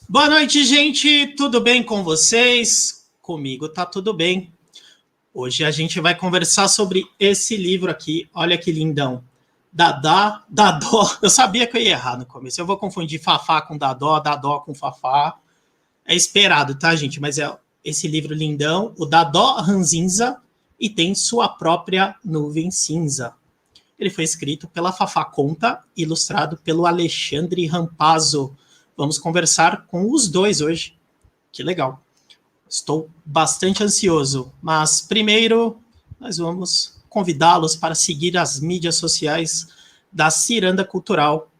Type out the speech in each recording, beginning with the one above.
Boa noite, gente. Tudo bem com vocês? Comigo tá tudo bem. Hoje a gente vai conversar sobre esse livro aqui. Olha que lindão. Dadó. Eu sabia que eu ia errar no começo. Eu vou confundir Fafá com Dadó com Fafá. É esperado, tá, gente? Mas é esse livro lindão, o Dadó Ranzinza, e tem sua própria nuvem cinza. Ele foi escrito pela Fafá Conta, ilustrado pelo Alexandre Rampazzo. Vamos conversar com os dois hoje. Que legal. Estou bastante ansioso, mas primeiro nós vamos convidá-los para seguir as mídias sociais da Ciranda Cultural.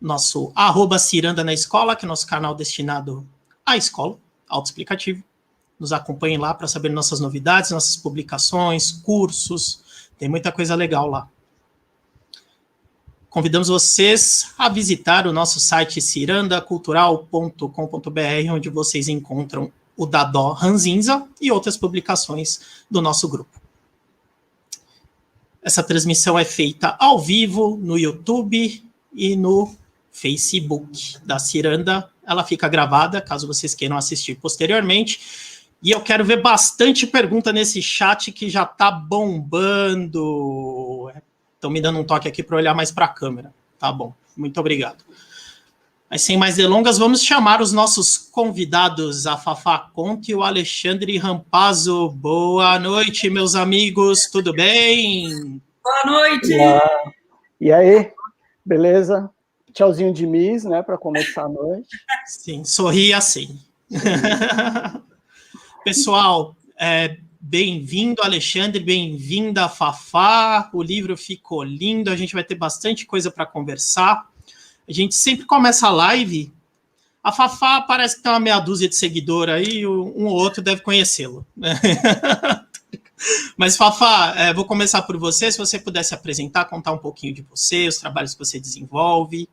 Nosso @Ciranda na Escola, que é nosso canal destinado à escola, autoexplicativo. Nos acompanhem lá para saber nossas novidades, nossas publicações, cursos. Tem muita coisa legal lá. Convidamos vocês a visitar o nosso site cirandacultural.com.br, onde vocês encontram o Dadó Ranzinza e outras publicações do nosso grupo. Essa transmissão é feita ao vivo no YouTube e no Facebook da Ciranda. Ela fica gravada, caso vocês queiram assistir posteriormente. E eu quero ver bastante pergunta nesse chat que já está bombando. Estão me dando um toque aqui para olhar mais para a câmera. Tá bom, muito obrigado. Mas sem mais delongas, vamos chamar os nossos convidados, a Fafá Conta e o Alexandre Rampazzo. Boa noite, meus amigos, tudo bem? Boa noite! Olá. E aí, beleza? Tchauzinho de Miss, né, para começar a noite. Sim, sorri assim. Pessoal, bem-vindo, Alexandre, bem-vinda, Fafá. O livro ficou lindo, a gente vai ter bastante coisa para conversar. A gente sempre começa a live. A Fafá parece que tem uma meia dúzia de seguidor aí, um ou outro deve conhecê-lo. Mas, Fafá, vou começar por você. Se você pudesse apresentar, contar um pouquinho de você, os trabalhos que você desenvolve.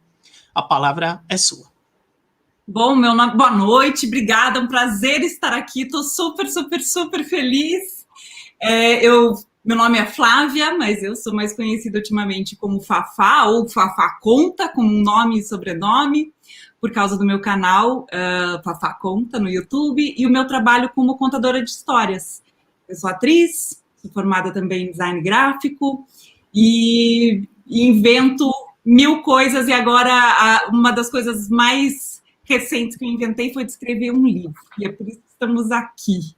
A palavra é sua. Bom, boa noite, obrigada, é um prazer estar aqui, estou super feliz. Meu nome é Flávia, mas eu sou mais conhecida ultimamente como Fafá, ou Fafá Conta, como um nome e sobrenome, por causa do meu canal Fafá Conta no YouTube, e o meu trabalho como contadora de histórias. Eu sou atriz, sou formada também em design gráfico, e invento mil coisas, e agora uma das coisas mais recentes que eu inventei foi de escrever um livro, e é por isso que estamos aqui.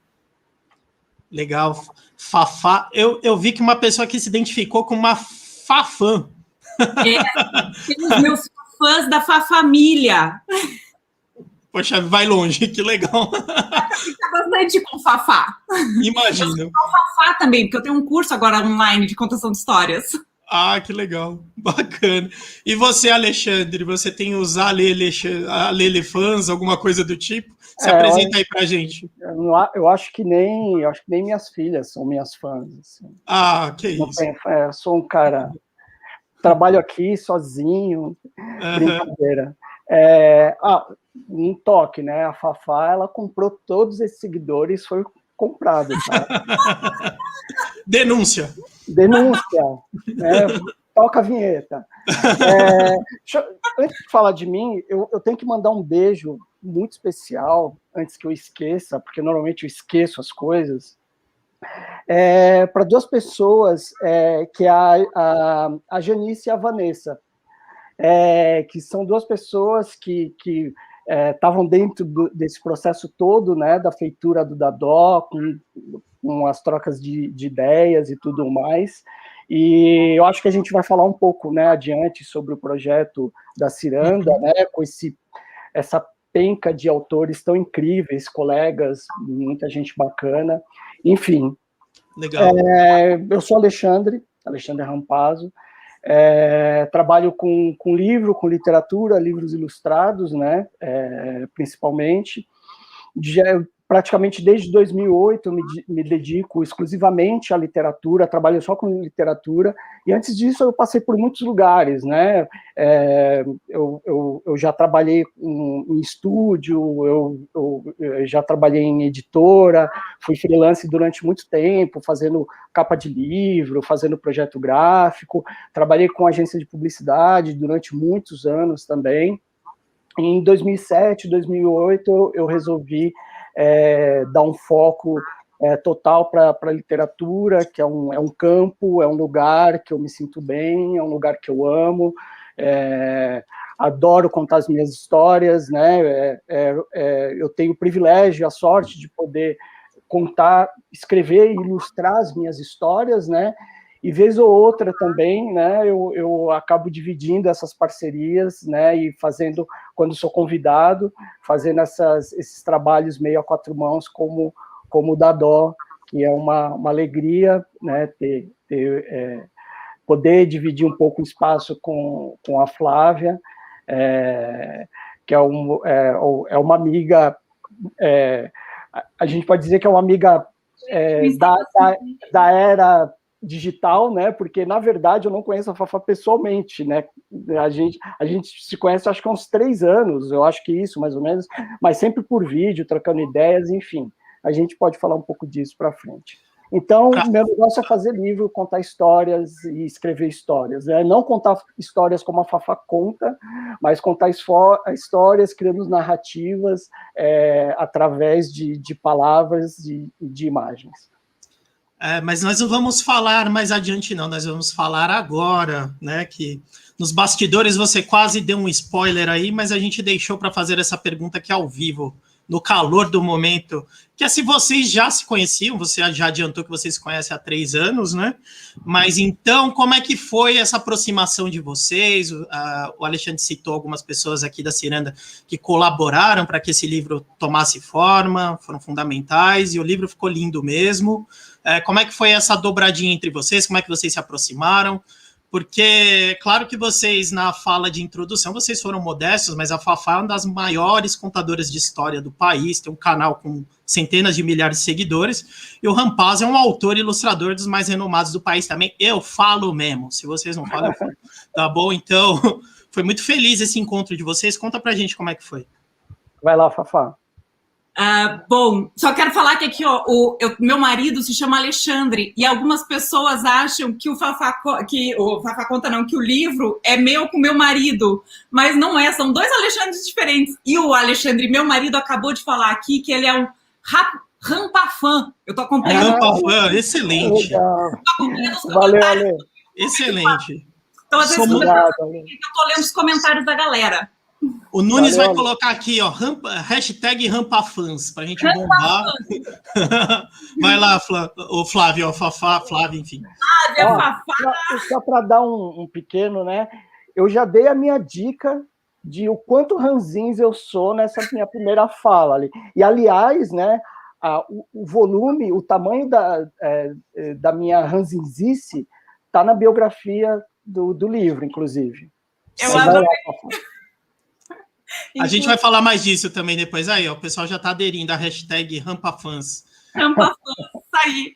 Legal. Fafá, eu vi que uma pessoa que se identificou com uma Fafã. Tem os meus fãs da Fafamília. Poxa, vai longe, que legal. Fica bastante com Fafá. Imagino. Eu sou Fafá também, porque eu tenho um curso agora online de contação de histórias. Ah, que legal, bacana. E você, Alexandre, você tem os Alele fãs, alguma coisa do tipo? Se apresenta aí pra gente. Eu acho que nem minhas filhas são minhas fãs. Assim. Ah, que isso. Eu sou um cara, trabalho aqui sozinho, brincadeira. Um toque, né? A Fafá, ela comprou todos esses seguidores, foi comprado, tá? Denúncia. Né? Toca a vinheta. Antes de falar de mim, eu tenho que mandar um beijo muito especial, antes que eu esqueça, porque normalmente eu esqueço as coisas, para duas pessoas, que é a Janice e a Vanessa, que são duas pessoas que estavam dentro desse processo todo, né, da feitura do Dadó, com as trocas de ideias e tudo mais. E eu acho que a gente vai falar um pouco, né, adiante sobre o projeto da Ciranda, né, com essa penca de autores tão incríveis, colegas, muita gente bacana. Enfim. Legal. Eu sou Alexandre Rampazzo. Trabalho com livro, com literatura, livros ilustrados, né, principalmente. Praticamente desde 2008 eu me dedico exclusivamente à literatura, trabalho só com literatura, e antes disso eu passei por muitos lugares, né? Eu já trabalhei em estúdio, eu já trabalhei em editora, fui freelance durante muito tempo, fazendo capa de livro, fazendo projeto gráfico, trabalhei com agência de publicidade durante muitos anos também. Em 2007, 2008, eu resolvi dar um foco total para a literatura, que é um campo, é um lugar que eu me sinto bem, é um lugar que eu amo, adoro contar as minhas histórias, né? Eu tenho o privilégio, a sorte de poder contar, escrever e ilustrar as minhas histórias, né? E vez ou outra também, né, eu acabo dividindo essas parcerias, né, e fazendo, quando sou convidado, fazendo esses trabalhos meio a quatro mãos, como o da Dó, que é uma alegria, né, poder dividir um pouco o espaço com a Flávia, que é uma amiga, a gente pode dizer que é uma amiga da era digital, né? Porque na verdade eu não conheço a Fafá pessoalmente, né? A gente se conhece acho que há uns 3 anos, eu acho que isso mais ou menos, mas sempre por vídeo, trocando ideias, enfim. A gente pode falar um pouco disso para frente. Então, meu negócio é fazer livro, contar histórias e escrever histórias, né? Não contar histórias como a Fafá conta, mas contar histórias, criando narrativas através de palavras e de imagens. Mas nós não vamos falar mais adiante, não. Nós vamos falar agora, né? Que nos bastidores você quase deu um spoiler aí, mas a gente deixou para fazer essa pergunta aqui ao vivo, no calor do momento, que é se vocês já se conheciam, você já adiantou que vocês se conhecem há 3 anos, né? Mas então, como é que foi essa aproximação de vocês? O Alexandre citou algumas pessoas aqui da Ciranda que colaboraram para que esse livro tomasse forma, foram fundamentais, e o livro ficou lindo mesmo. Como é que foi essa dobradinha entre vocês? Como é que vocês se aproximaram? Porque, claro que vocês, na fala de introdução, vocês foram modestos, mas a Fafá é uma das maiores contadoras de história do país, tem um canal com centenas de milhares de seguidores, e o Rampaz é um autor e ilustrador dos mais renomados do país também. Eu falo mesmo, se vocês não falam, eu falo. Tá bom? Então, foi muito feliz esse encontro de vocês. Conta pra gente como é que foi. Vai lá, Fafá. Bom, só quero falar que aqui, ó, meu marido se chama Alexandre, e algumas pessoas acham que o Fafá conta não, que o livro é meu com meu marido, mas não é, são 2 Alexandres diferentes. E o Alexandre, meu marido, acabou de falar aqui que ele é um Rampafã. Eu tô acompanhando. Rampafã, excelente. Tô acompanhando os comentários. Valeu. Excelente. Então, às vezes, eu tô lendo os comentários da galera. O Nunes vai colocar aqui, ó, hashtag Rampafãs, pra gente bombar. Vai lá, o Flávio, ó, Fafá, Flávio, enfim. Só para dar um pequeno, né? Eu já dei a minha dica de o quanto ranzinhos eu sou nessa minha primeira fala ali. E, aliás, né, o volume, o tamanho da minha ranzinzice está na biografia do livro, inclusive. Eu adorei. A gente vai falar mais disso também depois. Aí, ó, o pessoal já está aderindo à hashtag Rampafãs. Rampafãs, tá aí.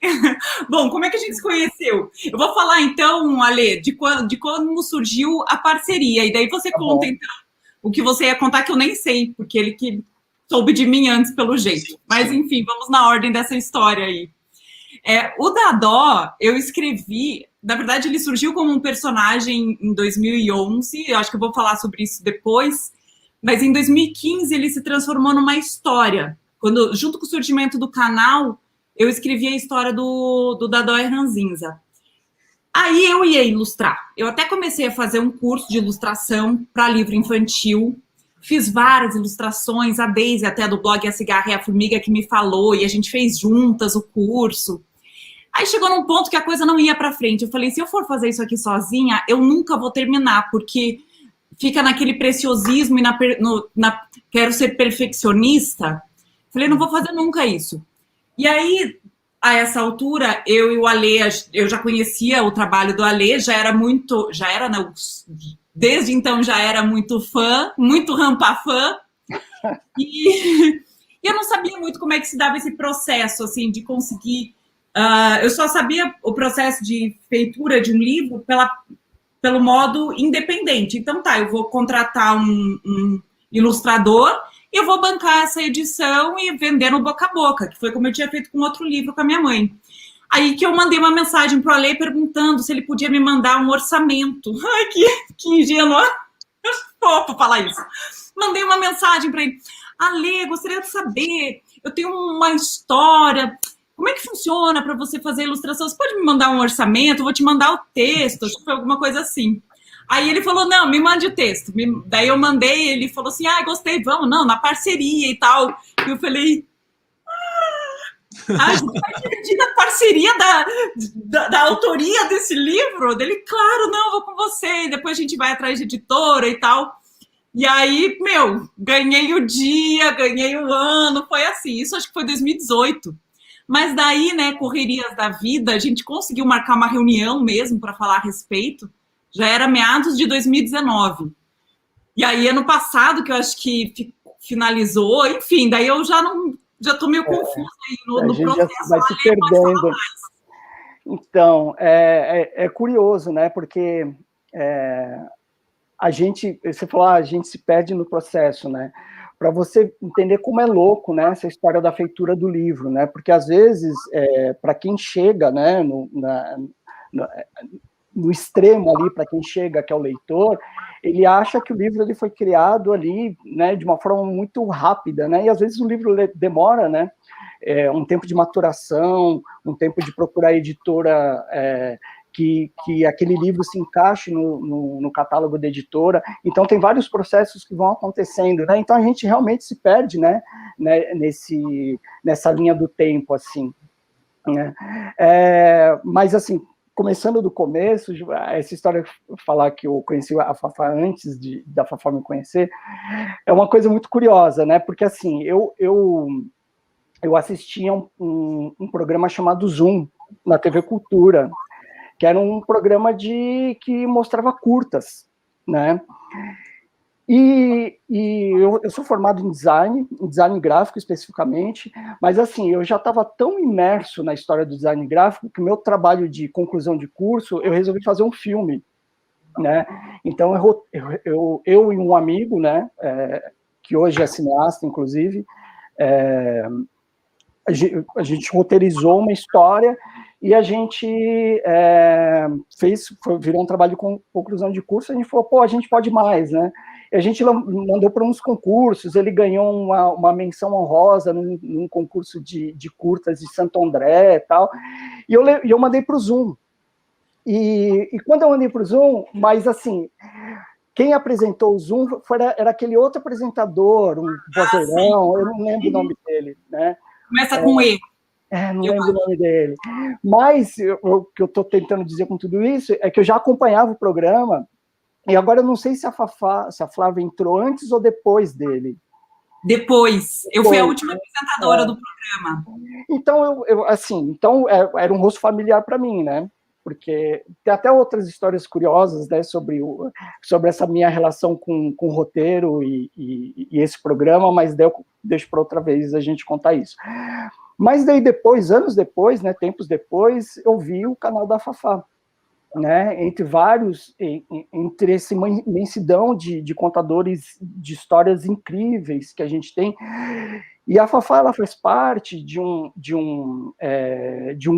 Bom, como é que a gente se conheceu? Eu vou falar, então, Ale, de como surgiu a parceria. E daí você conta, então, o que você ia contar, que eu nem sei, porque ele que soube de mim antes, pelo jeito. Sim. Mas, enfim, vamos na ordem dessa história aí. O Dadó, eu escrevi... Na verdade, ele surgiu como um personagem em 2011. Eu acho que eu vou falar sobre isso depois. Mas em 2015 ele se transformou numa história. Junto com o surgimento do canal, eu escrevi a história do Dadó e Ranzinza. Aí eu ia ilustrar. Eu até comecei a fazer um curso de ilustração para livro infantil. Fiz várias ilustrações, a Daisy até do blog A Cigarra e a Formiga que me falou, e a gente fez juntas o curso. Aí chegou num ponto que a coisa não ia para frente. Eu falei, se eu for fazer isso aqui sozinha, eu nunca vou terminar, porque... fica naquele preciosismo e quero ser perfeccionista. Falei, não vou fazer nunca isso. E aí, a essa altura, eu e o Ale, eu já conhecia o trabalho do Ale, desde então já era muito fã, muito rampafã. E eu não sabia muito como é que se dava esse processo, assim, de conseguir... eu só sabia o processo de feitura de um livro pelo modo independente. Então, eu vou contratar um ilustrador e eu vou bancar essa edição e vender no boca a boca, que foi como eu tinha feito com outro livro com a minha mãe. Aí que eu mandei uma mensagem para o Ale perguntando se ele podia me mandar um orçamento. Ai, que ingênua. Fofo falar isso. mandei uma mensagem para ele. Ale, gostaria de saber, eu tenho uma história, como é que funciona para você fazer ilustração? Você pode me mandar um orçamento? Eu vou te mandar o texto, acho que foi alguma coisa assim. Aí ele falou, não, me mande o texto. Daí eu mandei, ele falou assim, gostei, vamos, não, na parceria e tal. E eu falei, a gente vai dividir a parceria da autoria desse livro? Dele, claro, não, vou com você. E depois a gente vai atrás de editora e tal. E aí, ganhei o dia, ganhei o ano, foi assim. Isso acho que foi 2018. Mas daí, né, correrias da vida, a gente conseguiu marcar uma reunião mesmo para falar a respeito. Já era meados de 2019. E aí, ano passado, que eu acho que finalizou, enfim, daí eu já estou meio confusa aí no processo. Já vai se perdendo. Então, é curioso, né? Porque você falou, a gente se perde no processo, né? Para você entender como é louco, né, essa história da feitura do livro, né? Porque às vezes, para quem chega, né, no extremo ali, para quem chega, que é o leitor, ele acha que o livro ele foi criado ali, né, de uma forma muito rápida, né? E às vezes o livro demora, né? Um tempo de maturação, um tempo de procurar editora que aquele livro se encaixe no catálogo da editora. Então, tem vários processos que vão acontecendo, né? Então, a gente realmente se perde, né, nessa linha do tempo, assim. Né? Mas, assim, começando do começo, essa história de falar que eu conheci a Fafá antes da Fafá me conhecer, é uma coisa muito curiosa, né? Porque, assim, eu assistia um programa chamado Zoom, na TV Cultura, que era um programa que mostrava curtas, né? E eu sou formado em design gráfico especificamente, mas assim, eu já estava tão imerso na história do design gráfico que o meu trabalho de conclusão de curso, eu resolvi fazer um filme, né? Então, eu e um amigo, né, que hoje é cineasta, inclusive, a gente roteirizou uma história e a gente virou um trabalho de conclusão de curso. A gente falou, a gente pode mais, né? E a gente mandou para uns concursos, ele ganhou uma menção honrosa num concurso de curtas de Santo André e tal, e eu mandei para o Zoom. E quando eu mandei para o Zoom, mas assim, quem apresentou o Zoom era aquele outro apresentador, um vozeirão, eu não lembro o nome dele, né? Começa com E. Não lembro o nome dele. Mas o que eu estou tentando dizer com tudo isso é que eu já acompanhava o programa, e agora eu não sei se a Flávia entrou antes ou depois dele. Depois. Eu fui a última apresentadora do programa. Então, era um rosto familiar para mim, né? Porque tem até outras histórias curiosas, né, sobre essa minha relação com o roteiro e esse programa, mas deixo para outra vez a gente contar isso. Mas daí depois, anos depois, né, tempos depois, eu vi o canal da Fafá, né, entre essa imensidão de contadores de histórias incríveis que a gente tem. E a Fafá, ela faz parte de um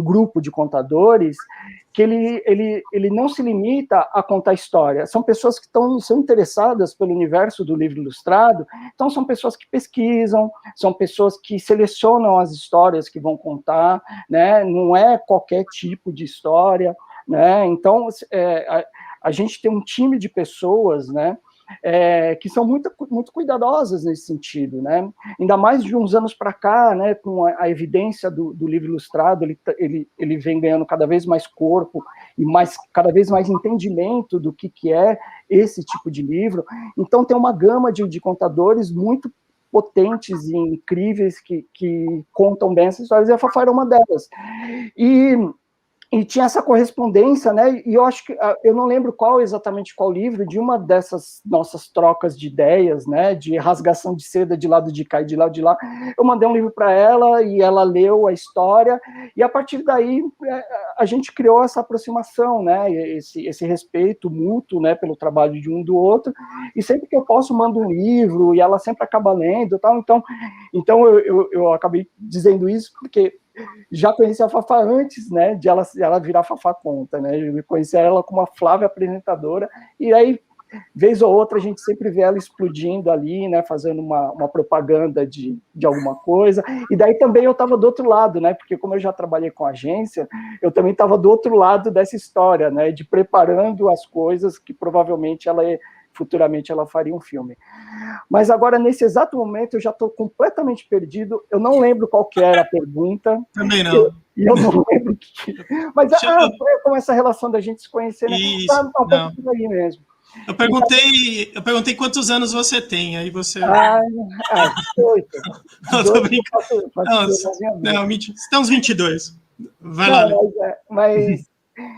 grupo de contadores que ele não se limita a contar história. São pessoas que são interessadas pelo universo do livro ilustrado, então são pessoas que pesquisam, são pessoas que selecionam as histórias que vão contar, né? Não é qualquer tipo de história, né? Então, a gente tem um time de pessoas, né, que são muito, muito cuidadosas nesse sentido, né? Ainda mais de uns anos para cá, né, com a evidência do livro ilustrado, ele vem ganhando cada vez mais corpo e cada vez mais entendimento do que é esse tipo de livro. Então, tem uma gama de contadores muito potentes e incríveis que contam bem essas histórias, e a Fafá era uma delas. E tinha essa correspondência, né? E eu acho que eu não lembro exatamente qual livro, de uma dessas nossas trocas de ideias, né? De rasgação de seda de lado de cá e de lado de lá. Eu mandei um livro para ela e ela leu a história, e a partir daí a gente criou essa aproximação, né? Esse respeito mútuo, né? Pelo trabalho de um do outro. E sempre que eu posso, mando um livro, e ela sempre acaba lendo, tal. Então eu acabei dizendo isso porque já conheci a Fafá antes, né, de ela virar Fafá Conta, né, eu conheci ela como a Flávia apresentadora, e aí vez ou outra a gente sempre vê ela explodindo ali, né, fazendo uma propaganda de alguma coisa, e daí também eu estava do outro lado, né, porque como eu já trabalhei com agência, eu também estava do outro lado dessa história, né, de preparando as coisas que provavelmente futuramente ela faria um filme. Mas agora, nesse exato momento, eu já estou completamente perdido, eu não lembro qual que era a pergunta. Também não. Eu não lembro o que... Mas foi como essa relação da gente se conhecer, né? Isso, Tá um pouco por aí mesmo. Eu perguntei quantos anos você tem, aí você... 18. Não, tô brincando. Não, mentira. Você tem uns 22. Vai lá. Mas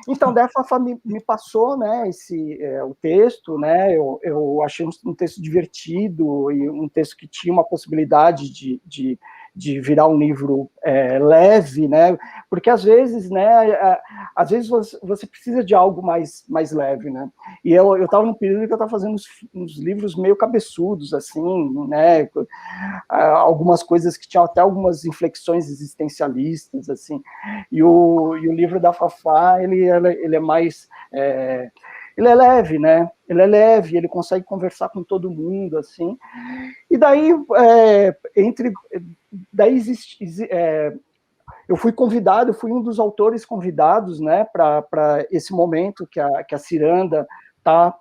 então, daí a Fafá me passou, né, o texto, né, eu achei um texto divertido e um texto que tinha uma possibilidade de virar um livro leve, né, porque às vezes, né, você precisa de algo mais leve, né, e eu estava num período que eu estava fazendo uns livros meio cabeçudos, assim, né, algumas coisas que tinham até algumas inflexões existencialistas, assim, e o livro da Fafá, ele é mais... ele é leve, né? Ele é leve, ele consegue conversar com todo mundo, assim. E daí, eu fui convidado, eu fui um dos autores convidados, né, para esse momento que a Ciranda está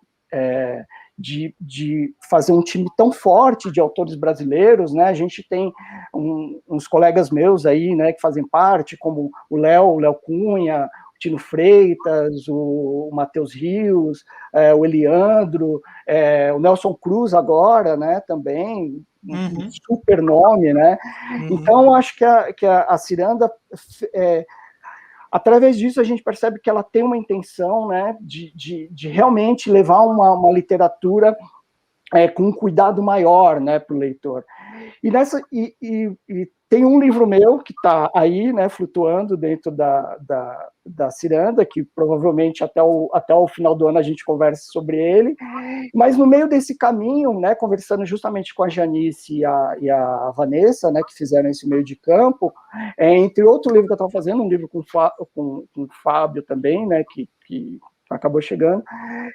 de fazer um time tão forte de autores brasileiros, né? A gente tem uns colegas meus aí, né, que fazem parte, como o Léo Cunha, o Tino Freitas, o Matheus Rios, o Eliandro, o Nelson Cruz agora, né, também, um super nome, né? Então, acho que a Ciranda, através disso, a gente percebe que ela tem uma intenção, né, de realmente levar uma literatura com um cuidado maior, né, para o leitor. E tem um livro meu que está aí, né, flutuando dentro da Ciranda, que provavelmente até o final do ano a gente conversa sobre ele, mas no meio desse caminho, né, conversando justamente com a Janice e a Vanessa, né, que fizeram esse meio de campo, entre outro livro que eu estava fazendo, um livro com o Fábio também, né, que acabou chegando,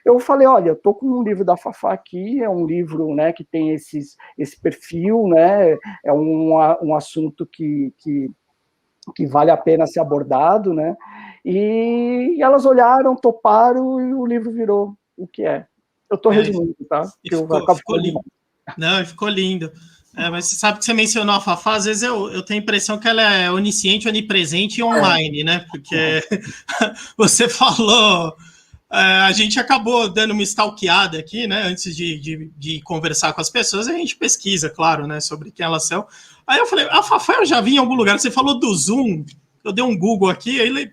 eu falei, olha, eu tô com um livro da Fafá aqui, é um livro, né, que tem esse perfil, né, é um assunto que vale a pena ser abordado, né, e elas olharam, toparam, e o livro virou o que é. Eu tô resumindo, tá? Ficou lindo. Não, ficou lindo. Mas você sabe que você mencionou a Fafá, às vezes eu tenho a impressão que ela é onisciente, onipresente e online, né, porque você falou... a gente acabou dando uma stalkeada aqui, né, antes de conversar com as pessoas, a gente pesquisa, claro, né, sobre quem elas são. Aí eu falei, a Fafá eu já vi em algum lugar, você falou do Zoom, eu dei um Google aqui, aí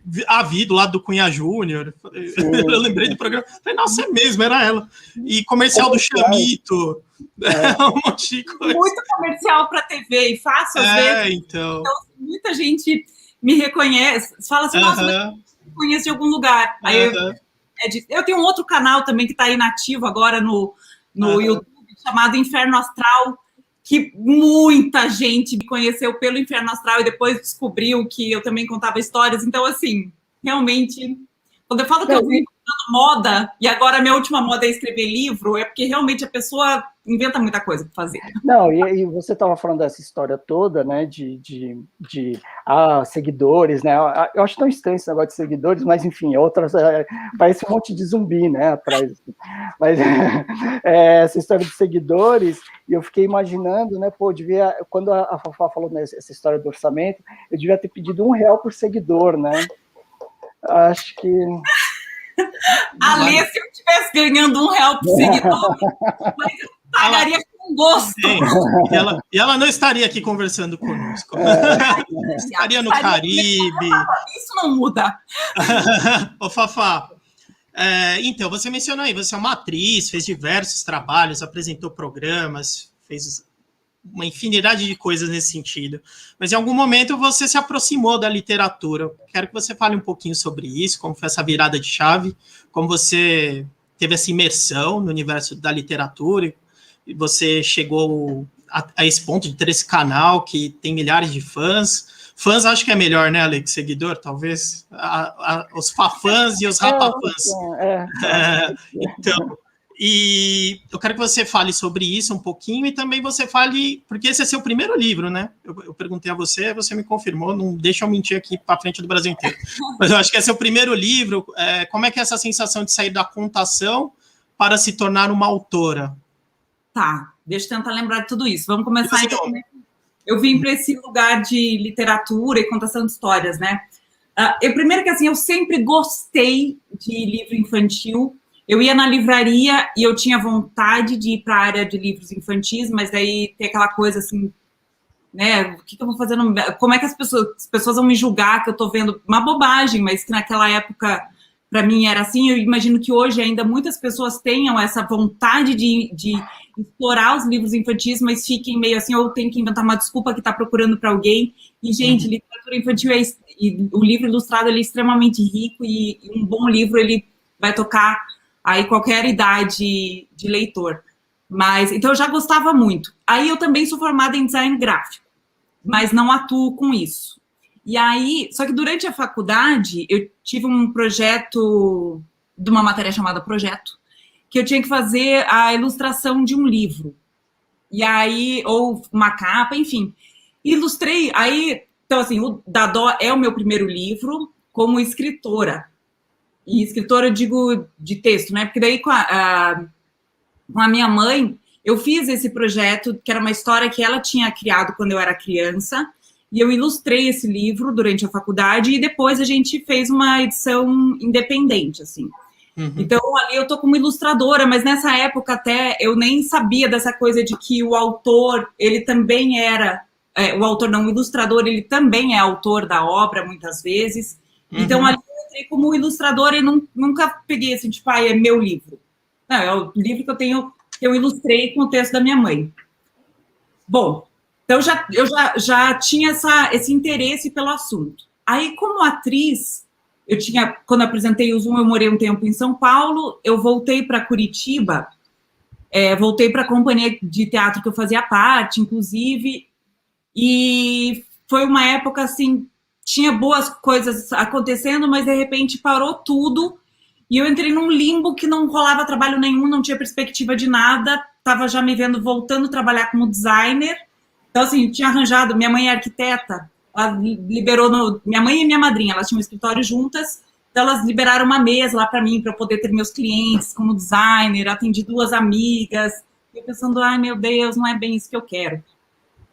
vi do lado do Cunha Júnior, eu lembrei do programa, falei, nossa, é mesmo, era ela. E comercial do Chamito, um monte de coisa. Muito comercial para TV, e fácil, às vezes. Então, muita gente me reconhece, fala assim, nossa, eu me conheço de algum lugar. Aí eu tenho um outro canal também que está inativo agora no YouTube, chamado Inferno Astral, que muita gente me conheceu pelo Inferno Astral e depois descobriu que eu também contava histórias. Então, assim, realmente, quando eu falo que eu vim inventando moda, e agora a minha última moda é escrever livro, é porque realmente a pessoa inventa muita coisa para fazer. Não, e você estava falando dessa história toda, né, de seguidores, né, eu acho tão estranho esse negócio de seguidores, mas enfim, outras, parece um monte de zumbi, né, atrás, mas essa história de seguidores, e eu fiquei imaginando, né, quando a Fafá falou nessa história do orçamento, eu devia ter pedido R$1 por seguidor, né, acho que... Alê, se eu estivesse ganhando R$1 por seguidor, mas eu pagaria com gosto. E ela não estaria aqui conversando conosco. Estaria no Caribe. Isso não muda. Ô, Fafá, então, você mencionou aí, você é uma atriz, fez diversos trabalhos, apresentou programas, fez uma infinidade de coisas nesse sentido. Mas em algum momento você se aproximou da literatura. Quero que você fale um pouquinho sobre isso, como foi essa virada de chave, como você teve essa imersão no universo da literatura, e você chegou a esse ponto de ter esse canal que tem milhares de fãs. Fãs acho que é melhor, né, Alex? Seguidor, talvez? Os fafãs e os rapafãs. Então... E eu quero que você fale sobre isso um pouquinho e também você fale, porque esse é seu primeiro livro, né? Eu perguntei a você, você me confirmou, não deixa eu mentir aqui para frente do Brasil inteiro. Mas eu acho que é seu primeiro livro. Como é que é essa sensação de sair da contação para se tornar uma autora? Tá, deixa eu tentar lembrar de tudo isso. Vamos começar então. Eu vim para esse lugar de literatura e contação de histórias, né? Primeiro que assim, eu sempre gostei de livro infantil. Eu ia na livraria e eu tinha vontade de ir para a área de livros infantis, mas daí tem aquela coisa assim, né? O que eu vou fazer? Como é que as pessoas vão me julgar que eu estou vendo uma bobagem, mas que naquela época, para mim, era assim. Eu imagino que hoje ainda muitas pessoas tenham essa vontade de explorar os livros infantis, mas fiquem meio assim, ou tem que inventar uma desculpa que está procurando para alguém. E, gente, literatura infantil e o livro ilustrado ele é extremamente rico e um bom livro ele vai tocar aí qualquer idade de leitor. Mas, então eu já gostava muito. Aí eu também sou formada em design gráfico, mas não atuo com isso. E aí, só que durante a faculdade, eu tive um projeto, de uma matéria chamada Projeto, que eu tinha que fazer a ilustração de um livro. E aí, ou uma capa, enfim. Ilustrei, aí, então assim, o Dadó é o meu primeiro livro como escritora. E escritora, eu digo, de texto, né? Porque daí com a minha mãe, eu fiz esse projeto, que era uma história que ela tinha criado quando eu era criança, e eu ilustrei esse livro durante a faculdade, e depois a gente fez uma edição independente, assim. Então, ali eu tô como ilustradora, mas nessa época até eu nem sabia dessa coisa de que o autor, ele também era... o autor não, o ilustrador, ele também é autor da obra, muitas vezes. Então, ali como ilustradora e nunca peguei assim, tipo, é meu livro. Não, é o livro que eu ilustrei com o texto da minha mãe. Bom, então eu já tinha esse interesse pelo assunto. Aí, como atriz, quando eu apresentei o Zoom, eu morei um tempo em São Paulo, eu voltei para Curitiba, voltei para a companhia de teatro que eu fazia parte, inclusive, e foi uma época, assim, tinha boas coisas acontecendo, mas de repente parou tudo e eu entrei num limbo que não rolava trabalho nenhum, não tinha perspectiva de nada, estava já me vendo voltando a trabalhar como designer. Então, assim, tinha arranjado, minha mãe é arquiteta, ela liberou, minha mãe e minha madrinha, elas tinham um escritório juntas, então elas liberaram uma mesa lá para mim, para eu poder ter meus clientes como designer, atendi 2 amigas, e eu pensando, ai meu Deus, não é bem isso que eu quero.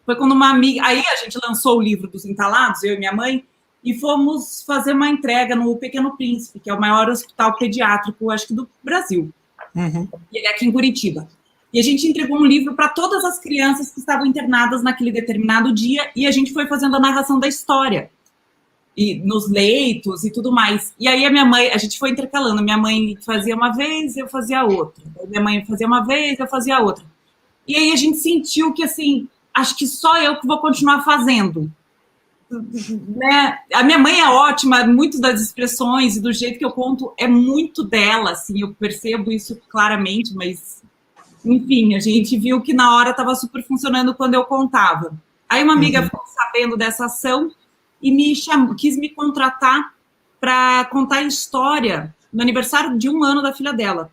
Foi quando uma amiga... Aí a gente lançou o livro dos Entalados, eu e minha mãe, e fomos fazer uma entrega no Pequeno Príncipe, que é o maior hospital pediátrico, acho que do Brasil. E ele é aqui em Curitiba. E a gente entregou um livro para todas as crianças que estavam internadas naquele determinado dia, e a gente foi fazendo a narração da história. E nos leitos e tudo mais. E aí a gente foi intercalando. Minha mãe fazia uma vez, eu fazia outra. Minha mãe fazia uma vez, eu fazia outra. E aí a gente sentiu que, assim... acho que só eu que vou continuar fazendo. Né? A minha mãe é ótima, muito das expressões e do jeito que eu conto é muito dela, assim, eu percebo isso claramente, mas, enfim, a gente viu que na hora estava super funcionando quando eu contava. Aí uma amiga ficou sabendo dessa ação e quis me contratar para contar história no aniversário de 1 ano da filha dela.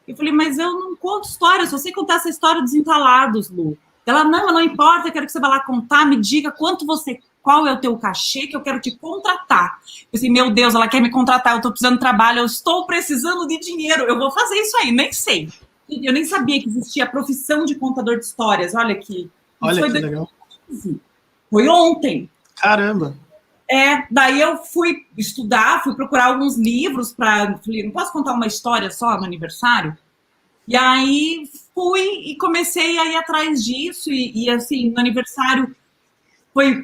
Eu falei, mas eu não conto história, eu só sei contar essa história dos Entalados, Lu. Ela, não importa, eu quero que você vá lá contar, me diga qual é o teu cachê, que eu quero te contratar. Eu disse, meu Deus, ela quer me contratar, eu estou precisando de trabalho, eu estou precisando de dinheiro, eu vou fazer isso aí, nem sei. Eu nem sabia que existia a profissão de contador de histórias, olha aqui. Olha que legal. Foi ontem. Caramba. Daí eu fui estudar, fui procurar alguns livros falei, não posso contar uma história só no aniversário? E aí fui e comecei a ir atrás disso, e assim, no aniversário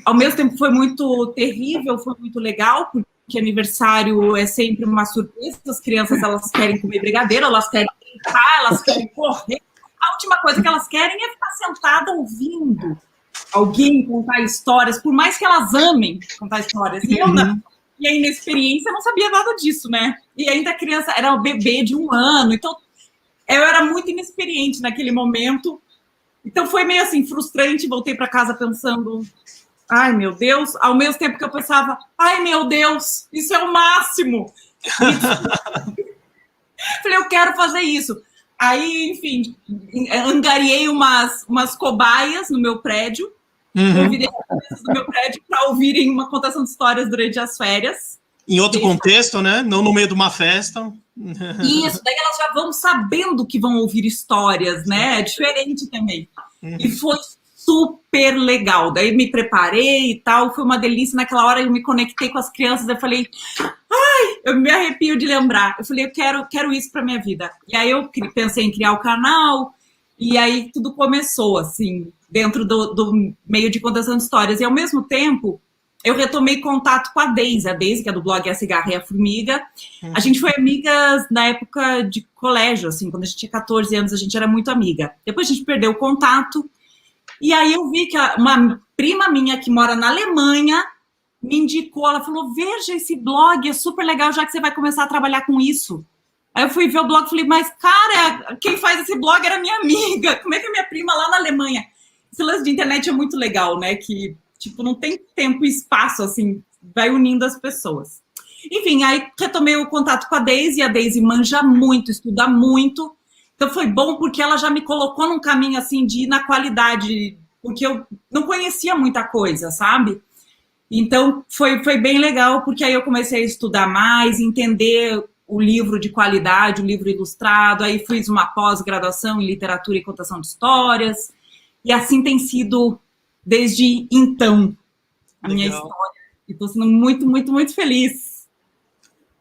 ao mesmo tempo foi muito terrível, foi muito legal, porque aniversário é sempre uma surpresa, as crianças elas querem comer brigadeiro, elas querem brincar, elas querem correr, a última coisa que elas querem é ficar sentada ouvindo alguém contar histórias, por mais que elas amem contar histórias, e eu não. E a inexperiência não sabia nada disso, né? E ainda a criança era um bebê de 1 ano, então eu era muito inexperiente naquele momento, então foi meio assim, frustrante, voltei para casa pensando, ai meu Deus, ao mesmo tempo que eu pensava, ai meu Deus, isso é o máximo. Falei, eu quero fazer isso. Aí, enfim, angariei umas cobaias no meu prédio, convidei as crianças do meu prédio para ouvirem uma contação de histórias durante as férias. Em outro contexto, né? Não no meio de uma festa. Isso, daí elas já vão sabendo que vão ouvir histórias, né? É diferente também. E foi super legal. Daí me preparei e tal, foi uma delícia. Naquela hora eu me conectei com as crianças, eu falei, ai, eu me arrepio de lembrar. Eu falei, eu quero isso para minha vida. E aí eu pensei em criar o canal, e aí tudo começou, assim, dentro do meio de contação de histórias. E ao mesmo tempo, eu retomei contato com a Deise, que é do blog A Cigarra e a Formiga. A gente foi amigas na época de colégio, assim, quando a gente tinha 14 anos, a gente era muito amiga. Depois a gente perdeu o contato, e aí eu vi que uma prima minha que mora na Alemanha me indicou, ela falou, veja esse blog, é super legal, já que você vai começar a trabalhar com isso. Aí eu fui ver o blog e falei, mas cara, quem faz esse blog era minha amiga, como é que é minha prima lá na Alemanha? Esse lance de internet é muito legal, né, que tipo, não tem tempo e espaço, assim, vai unindo as pessoas. Enfim, aí retomei o contato com a Deise manja muito, estuda muito, então foi bom porque ela já me colocou num caminho, assim, de ir na qualidade, porque eu não conhecia muita coisa, sabe? Então, foi bem legal, porque aí eu comecei a estudar mais, entender o livro de qualidade, o livro ilustrado, aí fiz uma pós-graduação em literatura e contação de histórias, e assim tem sido desde então a minha história. E estou sendo muito, muito, muito feliz.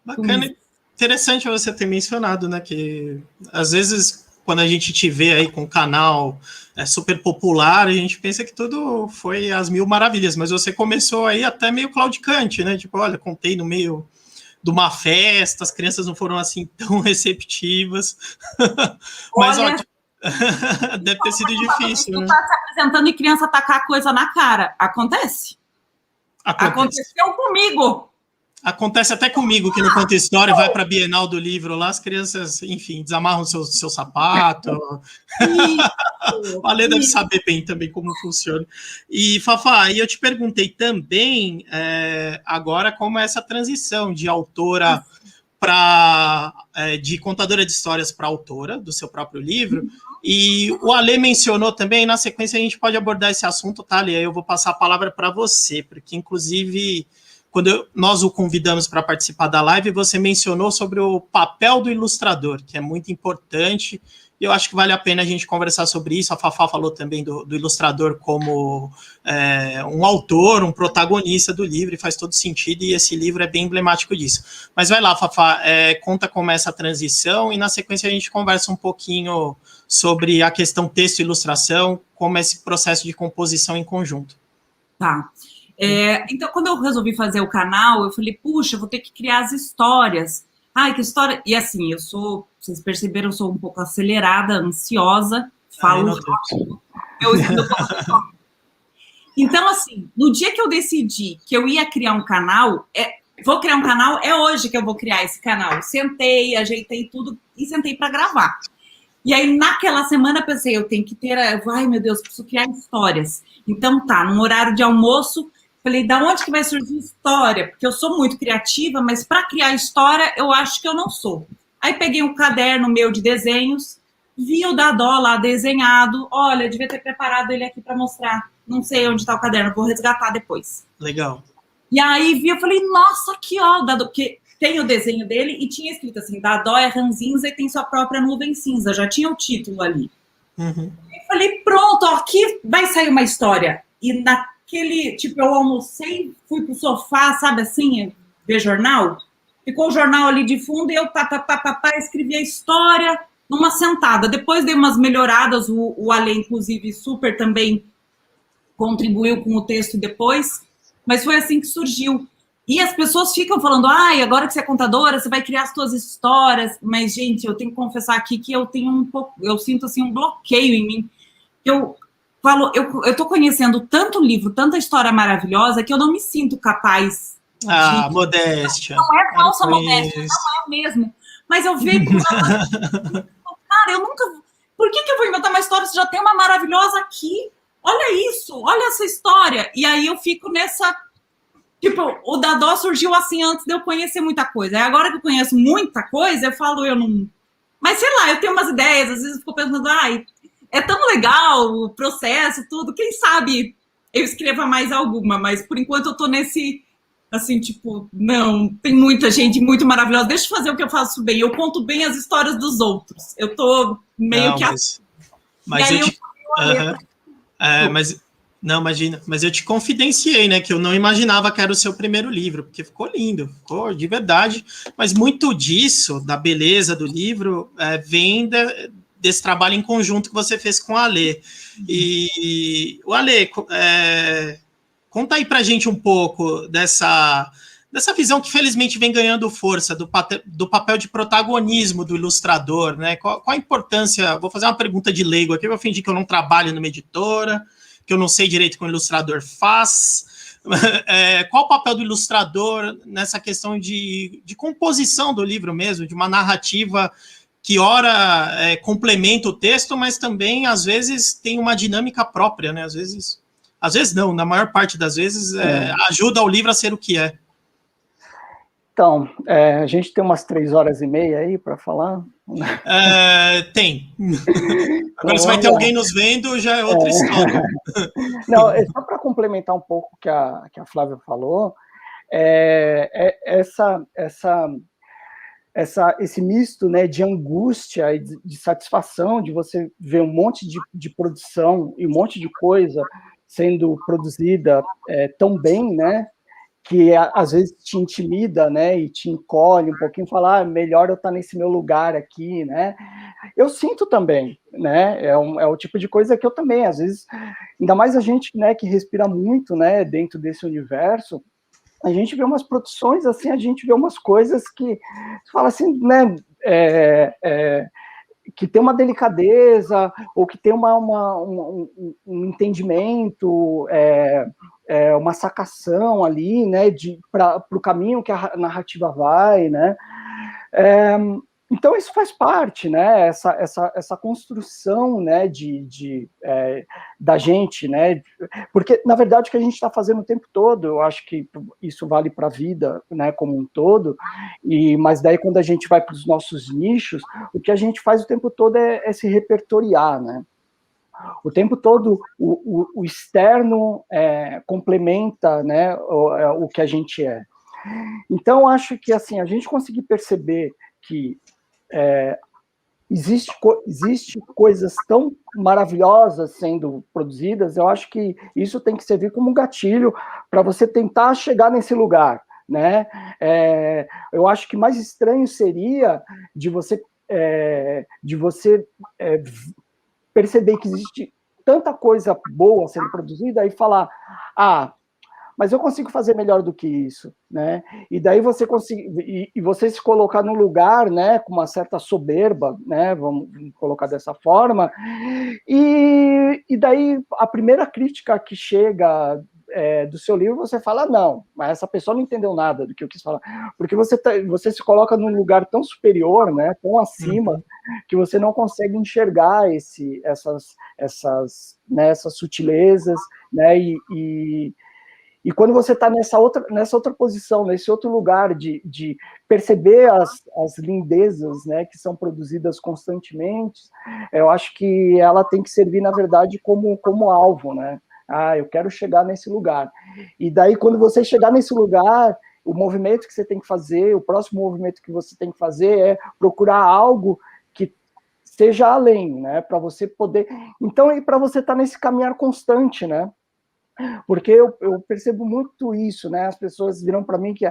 Bacana. Interessante você ter mencionado, né, que às vezes quando a gente te vê aí com o canal super popular, a gente pensa que tudo foi às mil maravilhas, mas você começou aí até meio claudicante, né, tipo, olha, contei no meio de uma festa, as crianças não foram assim tão receptivas, mas olha, ó, deve ter sido difícil, né? Tu tá se apresentando e criança tacar coisa na cara, acontece? Aconteceu comigo. Acontece até comigo, que no Conta História vai para a Bienal do Livro lá, as crianças, enfim, desamarram seu sapato. O Ale deve saber bem também como funciona. E, Fafá, eu te perguntei também, agora, como é essa transição de autora de contadora de histórias para autora do seu próprio livro. E o Ale mencionou também, na sequência a gente pode abordar esse assunto, tá, Ale? Eu vou passar a palavra para você, porque, inclusive, quando nós o convidamos para participar da live, você mencionou sobre o papel do ilustrador, que é muito importante, e eu acho que vale a pena a gente conversar sobre isso. A Fafá falou também do ilustrador como um autor, um protagonista do livro, e faz todo sentido, e esse livro é bem emblemático disso. Mas vai lá, Fafá, conta como é essa transição, e na sequência a gente conversa um pouquinho sobre a questão texto e ilustração, como é esse processo de composição em conjunto. Tá. Então, quando eu resolvi fazer o canal, eu falei, puxa, eu vou ter que criar as histórias. Ai, que história... E assim, vocês perceberam, eu sou um pouco acelerada, ansiosa, falo rápido. Então, assim, no dia que eu decidi que eu ia criar um canal, vou criar um canal, é hoje que eu vou criar esse canal. Eu sentei, ajeitei tudo e sentei para gravar. E aí, naquela semana, pensei, eu tenho que ter... Ai, meu Deus, preciso criar histórias. Então, tá, num horário de almoço, falei, da onde que vai surgir história? Porque eu sou muito criativa, mas para criar história, eu acho que eu não sou. Aí peguei um caderno meu de desenhos, vi o Dadó lá desenhado, olha, devia ter preparado ele aqui para mostrar. Não sei onde está o caderno, vou resgatar depois. Legal. E aí vi, eu falei, nossa, aqui, ó, o Dadó, porque tem o desenho dele e tinha escrito assim, Dadó é ranzinza e tem sua própria nuvem cinza, já tinha o título ali. Uhum. Eu falei, pronto, ó, aqui vai sair uma história. E naquele, tipo, eu almocei, fui pro sofá, sabe assim, ver jornal. Ficou o jornal ali de fundo e eu escrevi a história numa sentada. Depois dei umas melhoradas, o Ale, inclusive, super também contribuiu com o texto depois, mas foi assim que surgiu. E as pessoas ficam falando, ai, agora que você é contadora, você vai criar as suas histórias. Mas, gente, eu tenho que confessar aqui que eu tenho um pouco, eu sinto assim um bloqueio em mim. Eu falo, eu tô conhecendo tanto livro, tanta história maravilhosa, que eu não me sinto capaz. Modéstia. Não é falsa modéstia, não é mesmo. Mas eu vejo, cara, eu nunca... Por que eu vou inventar uma história se já tem uma maravilhosa aqui? Olha isso, olha essa história. E aí eu fico nessa... Tipo, o Dadó surgiu assim antes de eu conhecer muita coisa. Aí agora que eu conheço muita coisa, eu falo, eu não Mas, sei lá, eu tenho umas ideias, às vezes eu fico pensando, ai, é tão legal o processo, tudo, quem sabe eu escreva mais alguma, mas por enquanto eu tô nesse, assim, tipo, não, tem muita gente muito maravilhosa, deixa eu fazer o que eu faço bem, eu conto bem as histórias dos outros, eu tô meio Não, que... mas e aí eu te... mas não, imagina, mas eu te confidenciei, né, que eu não imaginava que era o seu primeiro livro, porque ficou lindo, ficou de verdade, mas muito disso, da beleza do livro, vem desse trabalho em conjunto que você fez com o Alê. E o Alê, conta aí pra gente um pouco dessa visão que felizmente vem ganhando força do papel de protagonismo do ilustrador, né? Qual a importância? Vou fazer uma pergunta de leigo aqui, eu vou fingir que eu não trabalho numa editora, que eu não sei direito o que o ilustrador faz. Qual o papel do ilustrador nessa questão de composição do livro mesmo, de uma narrativa que ora complementa o texto, mas também às vezes tem uma dinâmica própria, né? Às vezes não, na maior parte das vezes ajuda o livro a ser o que é. Então, a gente tem umas 3h30 aí para falar? Tem. Agora, Então, se vai ter alguém nos vendo, já é outra história. Não, só para complementar um pouco o que a Flávia falou, esse misto, né, de angústia e de satisfação de você ver um monte de produção e um monte de coisa sendo produzida tão bem, né, que às vezes te intimida, né, e te encolhe um pouquinho, falar, melhor eu estar nesse meu lugar aqui, né. Eu sinto também, né, é o tipo de coisa que eu também, às vezes, ainda mais a gente, né, que respira muito, né, dentro desse universo, a gente vê umas produções, assim, a gente vê umas coisas que fala assim, né, que tem uma delicadeza, ou que tem um entendimento, uma sacação ali, né, para o caminho que a narrativa vai, né, então isso faz parte, né, essa construção, né, da gente, né, porque na verdade o que a gente está fazendo o tempo todo, eu acho que isso vale para a vida, né, como um todo, mas daí quando a gente vai para os nossos nichos, o que a gente faz o tempo todo é se repertoriar, né. O tempo todo o externo complementa, né, o que a gente é. Então, acho que assim, a gente conseguir perceber que existe coisas tão maravilhosas sendo produzidas, eu acho que isso tem que servir como um gatilho para você tentar chegar nesse lugar, né? Eu acho que mais estranho seria de você perceber que existe tanta coisa boa sendo produzida e falar, mas eu consigo fazer melhor do que isso, né? E daí você você se colocar num lugar, né, com uma certa soberba, né, vamos colocar dessa forma, e daí a primeira crítica que chega do seu livro, você fala, não, mas essa pessoa não entendeu nada do que eu quis falar, porque você se coloca num lugar tão superior, né, tão acima, que você não consegue enxergar essas sutilezas, né, e quando você está nessa outra posição, nesse outro lugar de perceber as lindezas, né, que são produzidas constantemente, eu acho que ela tem que servir, na verdade, como alvo, né? Eu quero chegar nesse lugar. E daí, quando você chegar nesse lugar, o movimento que você tem que fazer, o próximo movimento que você tem que fazer é procurar algo que seja além, né? Para você poder... Então, e para você estar nesse caminhar constante, né? Porque eu percebo muito isso, né? As pessoas viram para mim que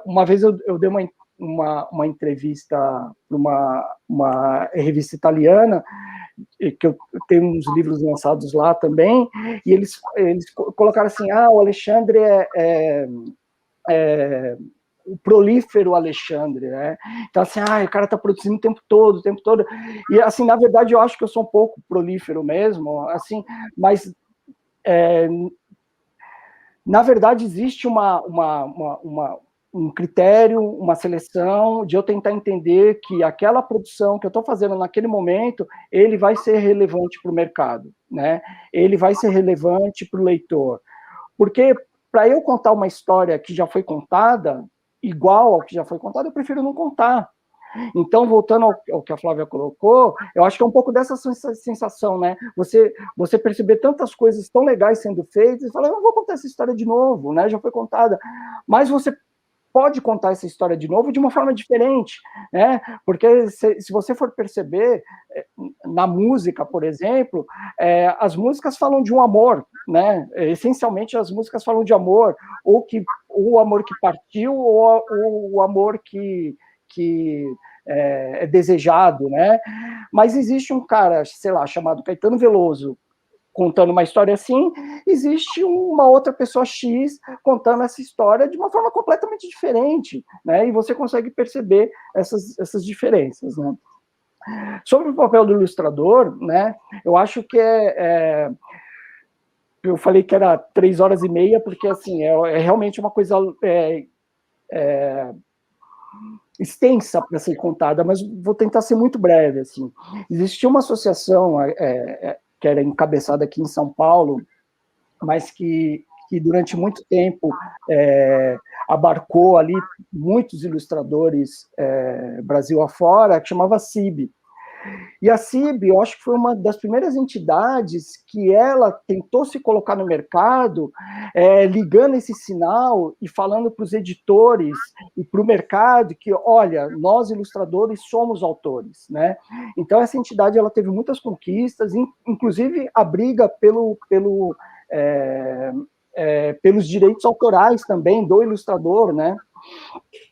uma vez eu dei uma entrevista para uma revista italiana, que eu tenho uns livros lançados lá também, e eles colocaram assim, o Alexandre o prolífero Alexandre, né? Então, assim, o cara tá produzindo o tempo todo. E, assim, na verdade, eu acho que eu sou um pouco prolífero mesmo, assim, mas... na verdade, existe um critério, uma seleção de eu tentar entender que aquela produção que eu estou fazendo naquele momento, ele vai ser relevante para o mercado, né? Ele vai ser relevante para o leitor. Porque para eu contar uma história que já foi contada, igual ao que já foi contado, eu prefiro não contar. Então, voltando ao que a Flávia colocou, eu acho que é um pouco dessa sensação, né? Você perceber tantas coisas tão legais sendo feitas e falar, eu não vou contar essa história de novo, né? Já foi contada. Mas você pode contar essa história de novo de uma forma diferente, né? Porque se você for perceber, na música, por exemplo, as músicas falam de um amor, né? Essencialmente, as músicas falam de amor, ou o amor que partiu, ou o amor que é desejado, né? Mas existe um cara, sei lá, chamado Caetano Veloso, contando uma história assim, existe uma outra pessoa X contando essa história de uma forma completamente diferente, né? E você consegue perceber essas diferenças, né? Sobre o papel do ilustrador, né? Eu acho que eu falei que era 3 horas e meia, porque assim é realmente uma coisa extensa para ser contada, mas vou tentar ser muito breve. Assim, existia uma associação que era encabeçada aqui em São Paulo, mas que durante muito tempo abarcou ali muitos ilustradores Brasil afora, que chamava CIB. E a CIB, eu acho que foi uma das primeiras entidades que ela tentou se colocar no mercado, ligando esse sinal e falando para os editores e para o mercado que, olha, nós ilustradores somos autores, né? Então essa entidade ela teve muitas conquistas, inclusive a briga pelos direitos autorais também do ilustrador, né?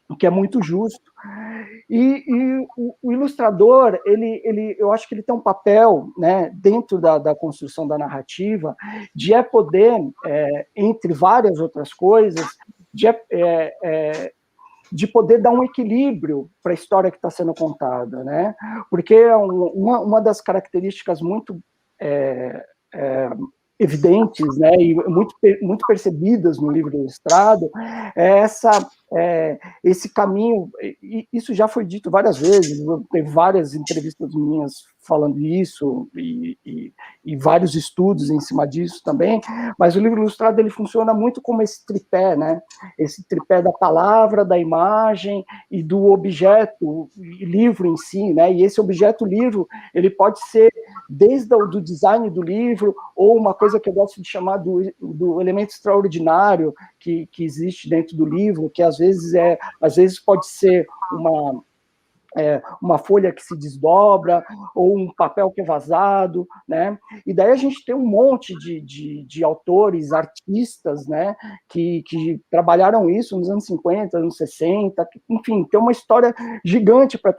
O que é muito justo. E o ilustrador, eu acho que ele tem um papel, né, dentro da construção da narrativa, de poder, entre várias outras coisas, de poder dar um equilíbrio para a história que está sendo contada, né? Porque uma das características muito evidentes, né, e muito percebidas no livro ilustrado, esse caminho, isso já foi dito várias vezes, tem várias entrevistas minhas falando isso, e vários estudos em cima disso também, mas o livro ilustrado ele funciona muito como esse tripé, né? Esse tripé da palavra, da imagem e do objeto livro em si, né? E esse objeto livro, ele pode ser desde o do design do livro, ou uma coisa que eu gosto de chamar do elemento extraordinário que existe dentro do livro, que às vezes pode ser uma folha que se desdobra, ou um papel que é vazado, né? E daí a gente tem um monte de autores, artistas, né, que trabalharam isso nos anos 50, anos 60, enfim, tem uma história gigante para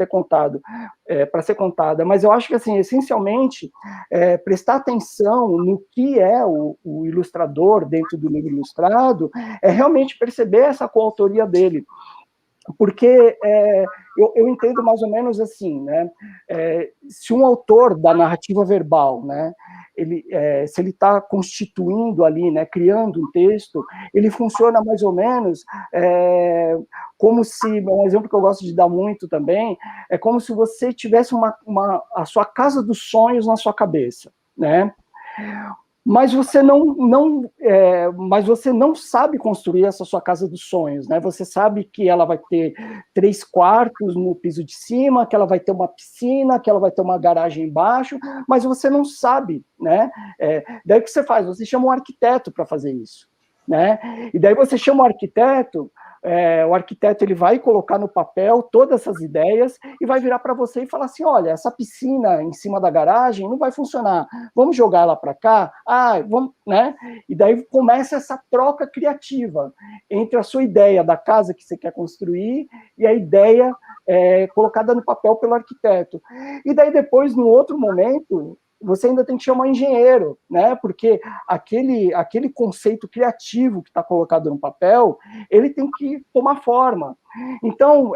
ser contada, mas eu acho que, assim, essencialmente, prestar atenção no que é o ilustrador dentro do livro ilustrado, é realmente perceber essa coautoria dele, porque eu entendo mais ou menos assim, né? Se um autor da narrativa verbal, né, se ele está constituindo ali, né, criando um texto, ele funciona mais ou menos como se, um exemplo que eu gosto de dar muito também, é como se você tivesse a sua casa dos sonhos na sua cabeça, né? Mas você mas você não sabe construir essa sua casa dos sonhos, né? Você sabe que ela vai ter 3 quartos no piso de cima, que ela vai ter uma piscina, que ela vai ter uma garagem embaixo, mas você não sabe, né? Daí o que você faz? Você chama um arquiteto para fazer isso, né? E daí você chama o arquiteto ele vai colocar no papel todas essas ideias e vai virar para você e falar assim, olha, essa piscina em cima da garagem não vai funcionar, vamos jogar ela para cá? Vamos, né? E daí começa essa troca criativa entre a sua ideia da casa que você quer construir e a ideia colocada no papel pelo arquiteto. E daí depois, num outro momento, você ainda tem que chamar engenheiro, né? Porque aquele conceito criativo que está colocado no papel, ele tem que tomar forma. Então,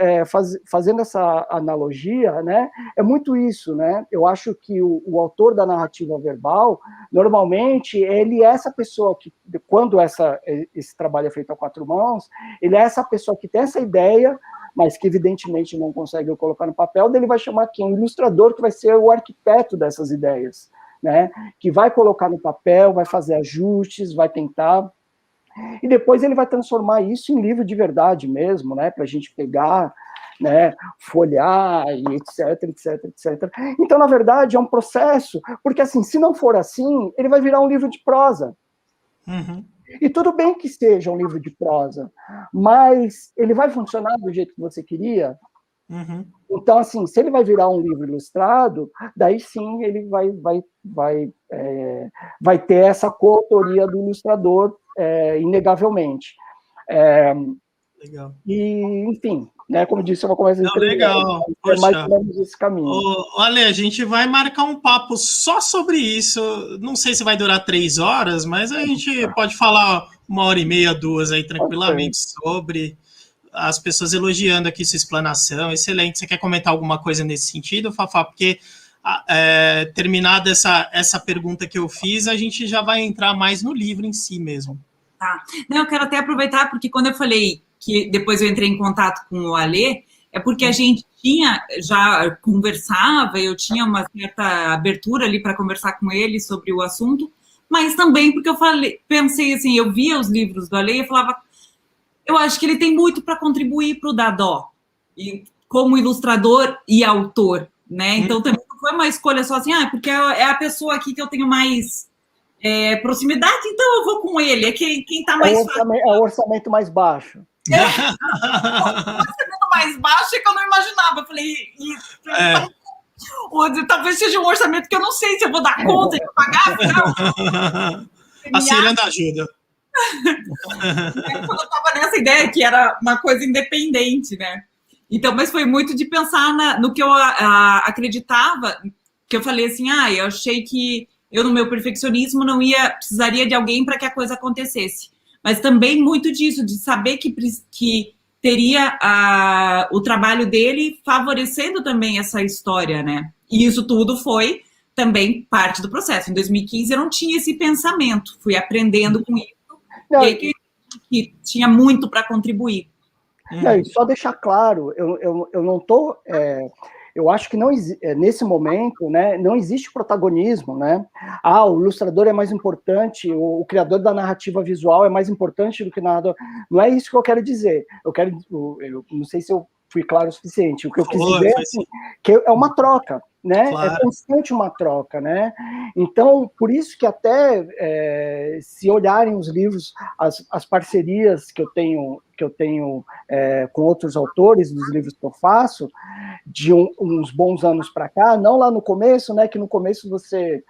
fazendo essa analogia, né, é muito isso, né? Eu acho que o autor da narrativa verbal, normalmente, ele é essa pessoa que, quando esse trabalho é feito a 4 mãos, ele é essa pessoa que tem essa ideia, mas que evidentemente não consegue colocar no papel, ele vai chamar quem? O ilustrador, que vai ser o arquiteto dessas ideias, né? Que vai colocar no papel, vai fazer ajustes, vai tentar, e depois ele vai transformar isso em livro de verdade mesmo, né? Para a gente pegar né, folhear e etc, etc, etc. Então, na verdade, é um processo, porque assim, se não for assim, ele vai virar um livro de prosa. Uhum. E tudo bem que seja um livro de prosa, mas ele vai funcionar do jeito que você queria? Uhum. Então, assim, se ele vai virar um livro ilustrado, daí sim ele vai ter essa coautoria do ilustrador, inegavelmente. Legal. E, enfim, né, como disse, é uma conversa de 3 horas. Legal. É mais Poxa. ou menos esse caminho. Olha, a gente vai marcar um papo só sobre isso. Não sei se vai durar 3 horas, mas a gente pode falar 1h30, 2 aí tranquilamente sobre as pessoas elogiando aqui sua explanação. Excelente. Você quer comentar alguma coisa nesse sentido, Fafá? Porque terminada essa pergunta que eu fiz, a gente já vai entrar mais no livro em si mesmo. Tá. Não, eu quero até aproveitar, porque quando eu falei que depois eu entrei em contato com o Alê, é porque a gente já conversava, eu tinha uma certa abertura ali para conversar com ele sobre o assunto, mas também porque eu pensei assim, eu via os livros do Alê e eu falava, eu acho que ele tem muito para contribuir para o Dadó, e como ilustrador e autor, né? Então também não foi uma escolha só assim, porque é a pessoa aqui que eu tenho mais proximidade, então eu vou com ele, é quem está mais fácil. É o orçamento mais baixo. O orçamento mais baixo é que eu não imaginava. Eu falei, talvez seja um orçamento que eu não sei se eu vou dar conta de pagar. A Ciranda ajuda. Quando eu estava nessa ideia que era uma coisa independente, né? Então, mas foi muito de pensar no que eu acreditava, que eu falei assim, eu achei que eu, no meu perfeccionismo, não precisaria de alguém para que a coisa acontecesse. Mas também muito disso, de saber que teria o trabalho dele favorecendo também essa história, né? E isso tudo foi também parte do processo. Em 2015 eu não tinha esse pensamento, fui aprendendo com isso, e aí que tinha muito para contribuir. Não, e só deixar claro, eu não estou... eu acho que não nesse momento, né, não existe protagonismo, né? O ilustrador é mais importante, o criador da narrativa visual é mais importante do que o narrador. Não é isso que eu quero dizer. Eu não sei se eu fui claro o suficiente. O que eu quis dizer é assim, que é uma troca, né? Claro. É constante uma troca, né? Então, por isso que até se olharem os livros, as parcerias que eu tenho com outros autores dos livros que eu faço, de uns bons anos para cá, não lá no começo, né? Que no começo você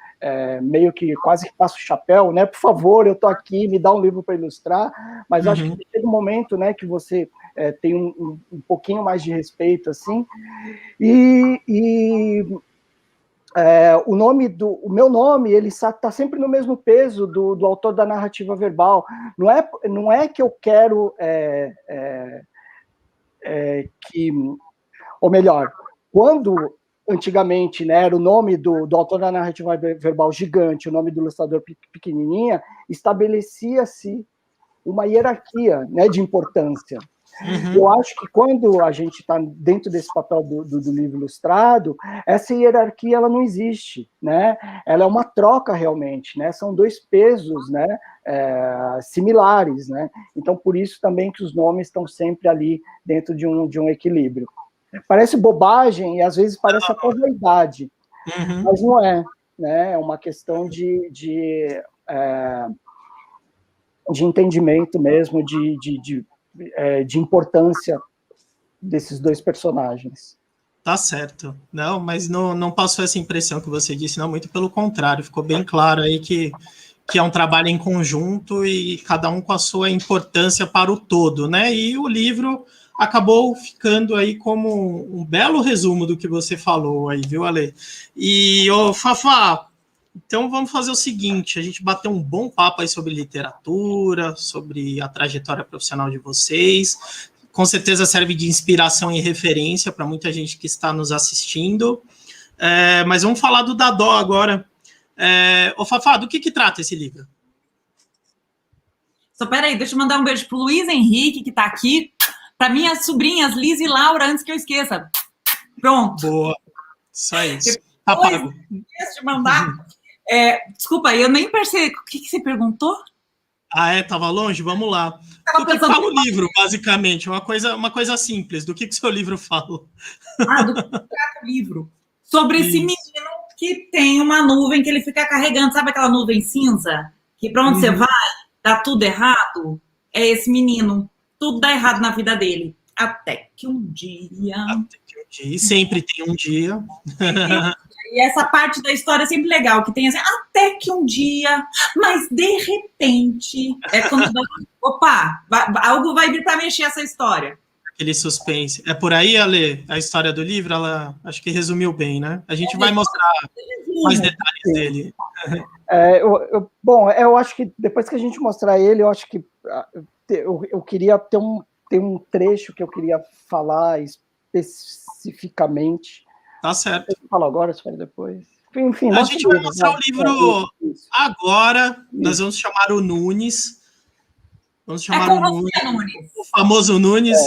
meio que quase que passa o chapéu, né? Por favor, eu tô aqui, me dá um livro para ilustrar. Mas acho que chega um momento, né? Que você tem um pouquinho mais de respeito, assim. O meu nome, ele está sempre no mesmo peso do autor da narrativa verbal. Não é que eu quero ou melhor, quando antigamente, né, era o nome do autor da narrativa verbal gigante, o nome do ilustrador pequenininha, estabelecia-se uma hierarquia, né, de importância. Eu acho que quando a gente está dentro desse papel do livro ilustrado, essa hierarquia ela não existe, né? Ela é uma troca realmente, né? São dois pesos, né? Similares, né? Então por isso também que os nomes estão sempre ali dentro de um equilíbrio. Parece bobagem e às vezes parece até vaidade, mas não é, né? É uma questão de entendimento mesmo, de importância desses dois personagens. Tá certo. Não, mas não passou essa impressão que você disse, não, muito pelo contrário, ficou bem claro aí que é um trabalho em conjunto e cada um com a sua importância para o todo, né? E o livro acabou ficando aí como um belo resumo do que você falou aí, viu, Ale? E, Fafá, então vamos fazer o seguinte, a gente bateu um bom papo aí sobre literatura, sobre a trajetória profissional de vocês, com certeza serve de inspiração e referência para muita gente que está nos assistindo, mas vamos falar do Dadó agora. Fafá, do que trata esse livro? Só peraí, deixa eu mandar um beijo pro Luiz Henrique, que está aqui, para minhas sobrinhas Liz e Laura, antes que eu esqueça. Pronto. Boa, só isso. Tá pago. Deixa eu mandar... desculpa, eu nem percebi. O que você perguntou? Ah, é? Tava longe? Vamos lá. Tava Do que pensando fala o livro, basicamente? Uma coisa simples. Do que seu livro fala? do que trata o livro. Sobre esse menino Isso. que tem uma nuvem que ele fica carregando. Sabe aquela nuvem cinza? Que pra onde você Uhum. vai, dá tudo errado? É esse menino. Tudo dá errado na vida dele. Até que um dia... Até que um dia, e sempre tem um dia. E essa parte da história é sempre legal, que tem assim, até que um dia, mas de repente, é quando vai, opa, algo vai vir para mexer essa história. Aquele suspense. É por aí, Ale? A história do livro, ela acho que resumiu bem, né? A gente vai mostrar mais detalhes dele. Bom, eu acho que depois que a gente mostrar ele, eu acho que eu queria ter um trecho que eu queria falar especificamente. Tá certo. Você fala agora, você fala depois. Enfim, a gente vai mostrar o livro agora. Nós vamos chamar o Nunes. Vamos chamar o Nunes. O famoso Nunes.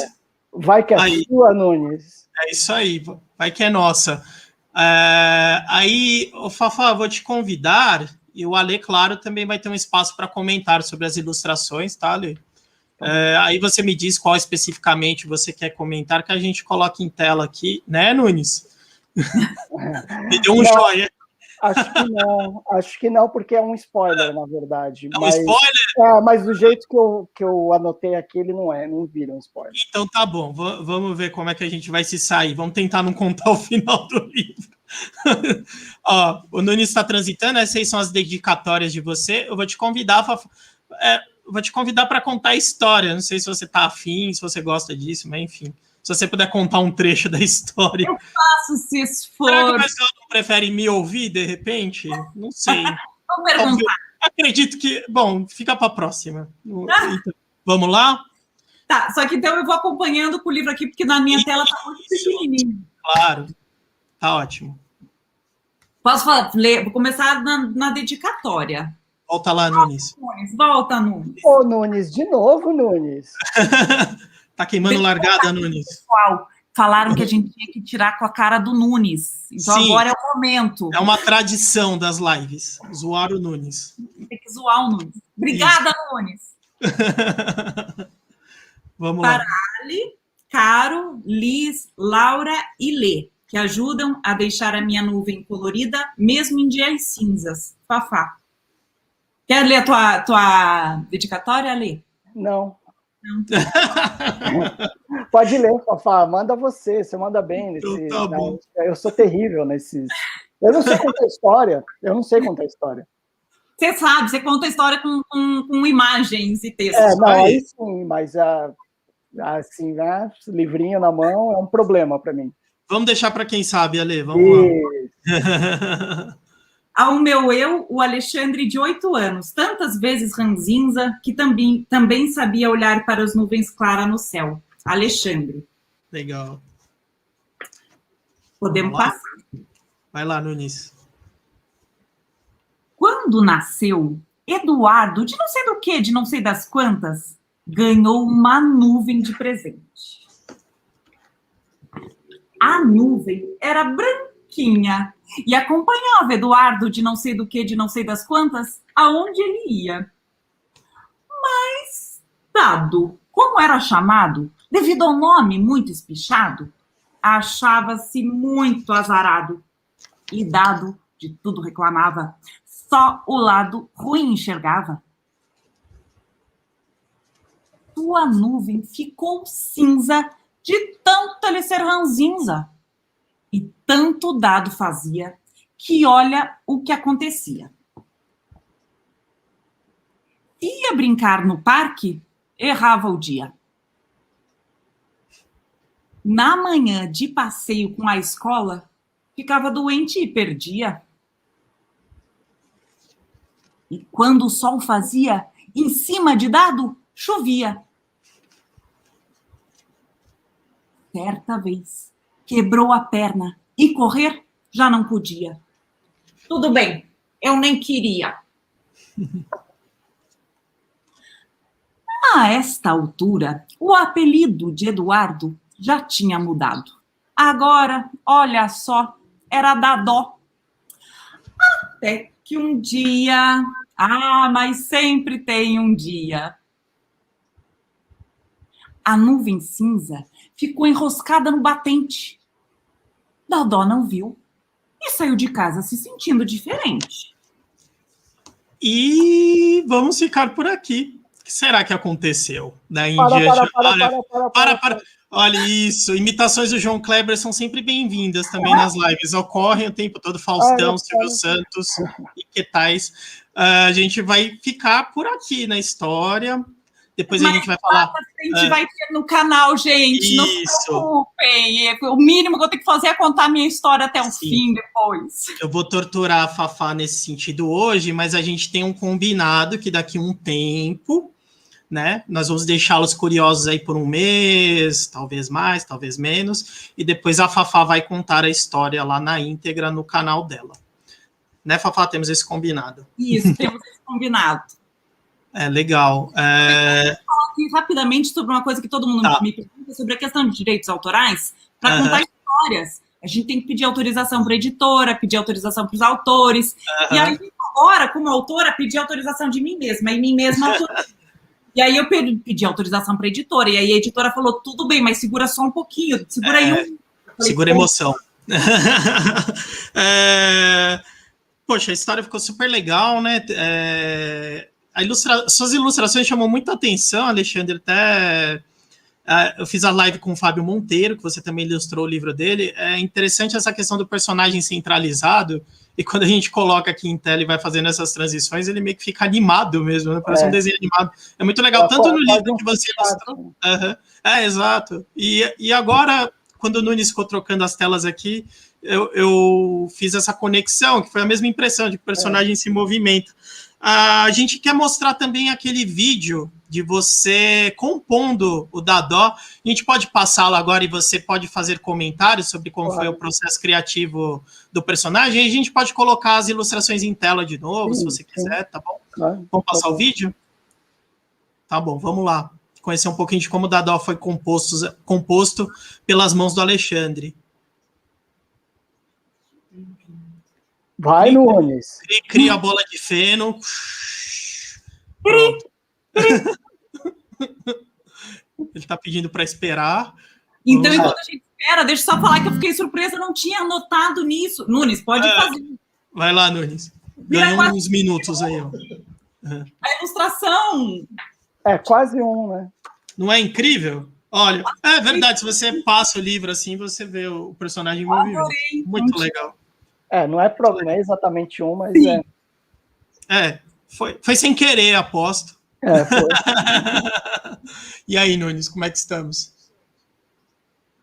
Vai que é sua, Nunes. É isso aí. Vai que é nossa. Aí, Fafá, vou te convidar. E o Ale, claro, também vai ter um espaço para comentar sobre as ilustrações, tá, Ale? Aí você me diz qual especificamente você quer comentar, que a gente coloca em tela aqui, né, Nunes? Me deu um joia. Acho que não, porque é um spoiler, na verdade. É um spoiler? Mas do jeito que eu anotei aqui, ele não vira um spoiler. Então tá bom, vamos ver como é que a gente vai se sair. Vamos tentar não contar o final do livro. Ó, o Nunes está transitando, essas são as dedicatórias de você. Eu vou te convidar, para contar a história. Não sei se você está afim, se você gosta disso, mas enfim. Se você puder contar um trecho da história. Eu faço esse esforço. Será que o pessoal não prefere me ouvir, de repente? Não sei. Vou perguntar. Acredito que... Bom, fica para a próxima. Então, vamos lá? Tá, só que então eu vou acompanhando com o livro aqui, porque na minha tela está muito pequenininho. Claro. Tá ótimo. Posso ler? Vou começar na dedicatória. Volta lá, Nunes. Volta, Nunes. Ô, Nunes, de novo, Nunes. Tá queimando largada, Nunes. Pessoal, falaram que a gente tinha que tirar com a cara do Nunes. Então sim, agora é o momento. É uma tradição das lives. Zoar o Nunes. Tem que zoar o Nunes. Obrigada, isso. Nunes. Vamos lá. Para Ali, Caro, Liz, Laura e Lê, que ajudam a deixar a minha nuvem colorida, mesmo em dias cinzas. Fafá. Quer ler a tua dedicatória, Lê? Não. Pode ler, Fafá. Manda você manda bem. Tá bom. Eu sou terrível nesses... Eu não sei contar história. Você sabe, você conta a história com imagens e textos. Aí sim, mas assim, né, livrinho na mão é um problema para mim. Vamos deixar para quem sabe, Ale. Vamos lá. Ao meu eu, o Alexandre de 8 anos, tantas vezes ranzinza, que também sabia olhar para as nuvens claras no céu. Alexandre. Legal. Podemos passar. Vai lá, Nunes. Quando nasceu, Eduardo, de não sei do que, de não sei das quantas, ganhou uma nuvem de presente. A nuvem era branquinha e acompanhava Eduardo de não sei do que, de não sei das quantas, aonde ele ia. Mas, dado como era chamado, devido ao nome muito espichado, achava-se muito azarado e, dado de tudo reclamava, só o lado ruim enxergava. Sua nuvem ficou cinza de tanto ele ser ranzinza. E tanto dado fazia que olha o que acontecia. Ia brincar no parque, errava o dia. Na manhã de passeio com a escola, ficava doente e perdia. E quando o sol fazia, em cima de dado, chovia. Certa vez, quebrou a perna e correr já não podia. Tudo bem, eu nem queria. A esta altura, o apelido de Eduardo já tinha mudado. Agora, olha só, era Dadó. Até que um dia, Ah, mas sempre tem um dia. A nuvem cinza ficou enroscada no batente. Dodó não viu e saiu de casa se sentindo diferente. E vamos ficar por aqui. O que será que aconteceu? Daí em Para, diante. para. Olha isso. Imitações do João Kleber são sempre bem-vindas também nas lives. Ocorrem o tempo todo. Faustão, Silvio Santos e que tais. A gente vai ficar por aqui na história. Depois a gente vai falar. A gente vai ter no canal, gente. Não se preocupem. O mínimo que eu tenho que fazer é contar a minha história até o fim depois. Eu vou torturar a Fafá nesse sentido hoje, mas a gente tem um combinado que daqui a um tempo, né? Nós vamos deixá-los curiosos aí por um mês, talvez mais, talvez menos, e depois a Fafá vai contar a história lá na íntegra no canal dela. Né, Fafá? Temos esse combinado. Isso, temos esse combinado. É, legal. Eu vou falar aqui rapidamente sobre uma coisa que todo mundo me pergunta, sobre a questão de direitos autorais, para contar histórias. A gente tem que pedir autorização para a editora, pedir autorização para os autores, e aí agora, como autora, pedir autorização de mim mesma, e mim mesma autorizei. E aí eu pedi autorização para a editora, e aí a editora falou, tudo bem, mas segura só um pouquinho, segura aí um... Segura a emoção. Poxa, a história ficou super legal, né? Suas ilustrações chamam muita atenção, Alexandre, até... eu fiz a live com o Fábio Monteiro, que você também ilustrou o livro dele. É interessante essa questão do personagem centralizado, e quando a gente coloca aqui em tela e vai fazendo essas transições, ele meio que fica animado mesmo, né? Parece um desenho animado. É muito legal, tanto no livro que você ilustrou. Exato. E agora, quando o Nunes ficou trocando as telas aqui, eu fiz essa conexão, que foi a mesma impressão de que o personagem se movimenta. A gente quer mostrar também aquele vídeo de você compondo o Dadó. A gente pode passá-lo agora e você pode fazer comentários sobre como foi o processo criativo do personagem. E a gente pode colocar as ilustrações em tela de novo, se você quiser, tá bom? Vamos passar o vídeo? Tá bom, vamos lá. Conhecer um pouquinho de como o Dadó foi composto pelas mãos do Alexandre. Vai, Nunes. Cria a bola de feno. Pronto. Ele tá pedindo para esperar. Então, enquanto a gente espera, deixa eu só falar que eu fiquei surpresa, eu não tinha anotado nisso. Nunes, pode fazer. Vai lá, Nunes. Ganhou uns minutos aí, ó. A ilustração. É quase né? Não é incrível? Olha, é verdade, se você passa o livro assim, você vê o personagem em movimento. Muito legal. Não é exatamente mas foi sem querer, aposto. Foi. E aí, Nunes, como é que estamos?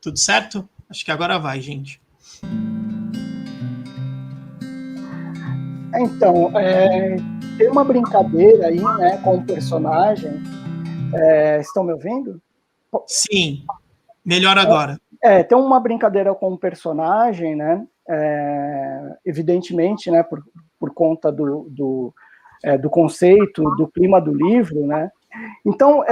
Tudo certo? Acho que agora vai, gente. Então, tem uma brincadeira aí, né, com o personagem. Estão me ouvindo? Sim, melhor agora. Tem uma brincadeira com o personagem, né? Evidentemente, né, por conta do conceito, do clima do livro, né? Então,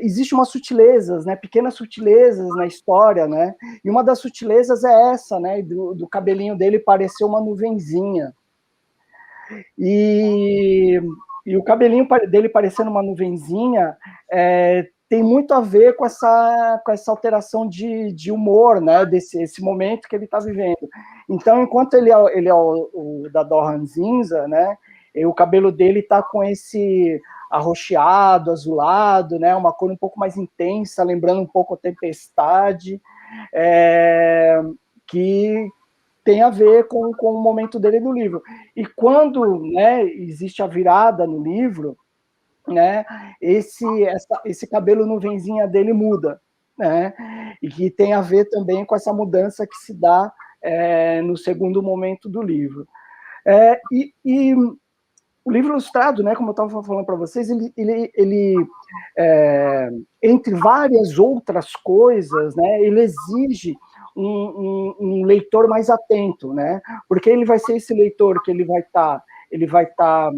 existe umas sutilezas, né, pequenas sutilezas na história, né? E uma das sutilezas é essa, né, do cabelinho dele parecer uma nuvenzinha. E o cabelinho dele parecendo uma nuvenzinha tem muito a ver com essa alteração de humor, né, esse momento que ele está vivendo. Então, enquanto ele é o Dadó Ranzinza, né, o cabelo dele está com esse arroxeado, azulado, né, uma cor um pouco mais intensa, lembrando um pouco a Tempestade, que tem a ver com o momento dele no livro. E quando, né, existe a virada no livro, né, esse cabelo nuvenzinha dele muda, né, e que tem a ver também com essa mudança que se dá no segundo momento do livro. E o livro ilustrado, né, como eu estava falando para vocês, ele entre várias outras coisas, né, ele exige um leitor mais atento, né, porque ele vai ser esse leitor que ele vai estar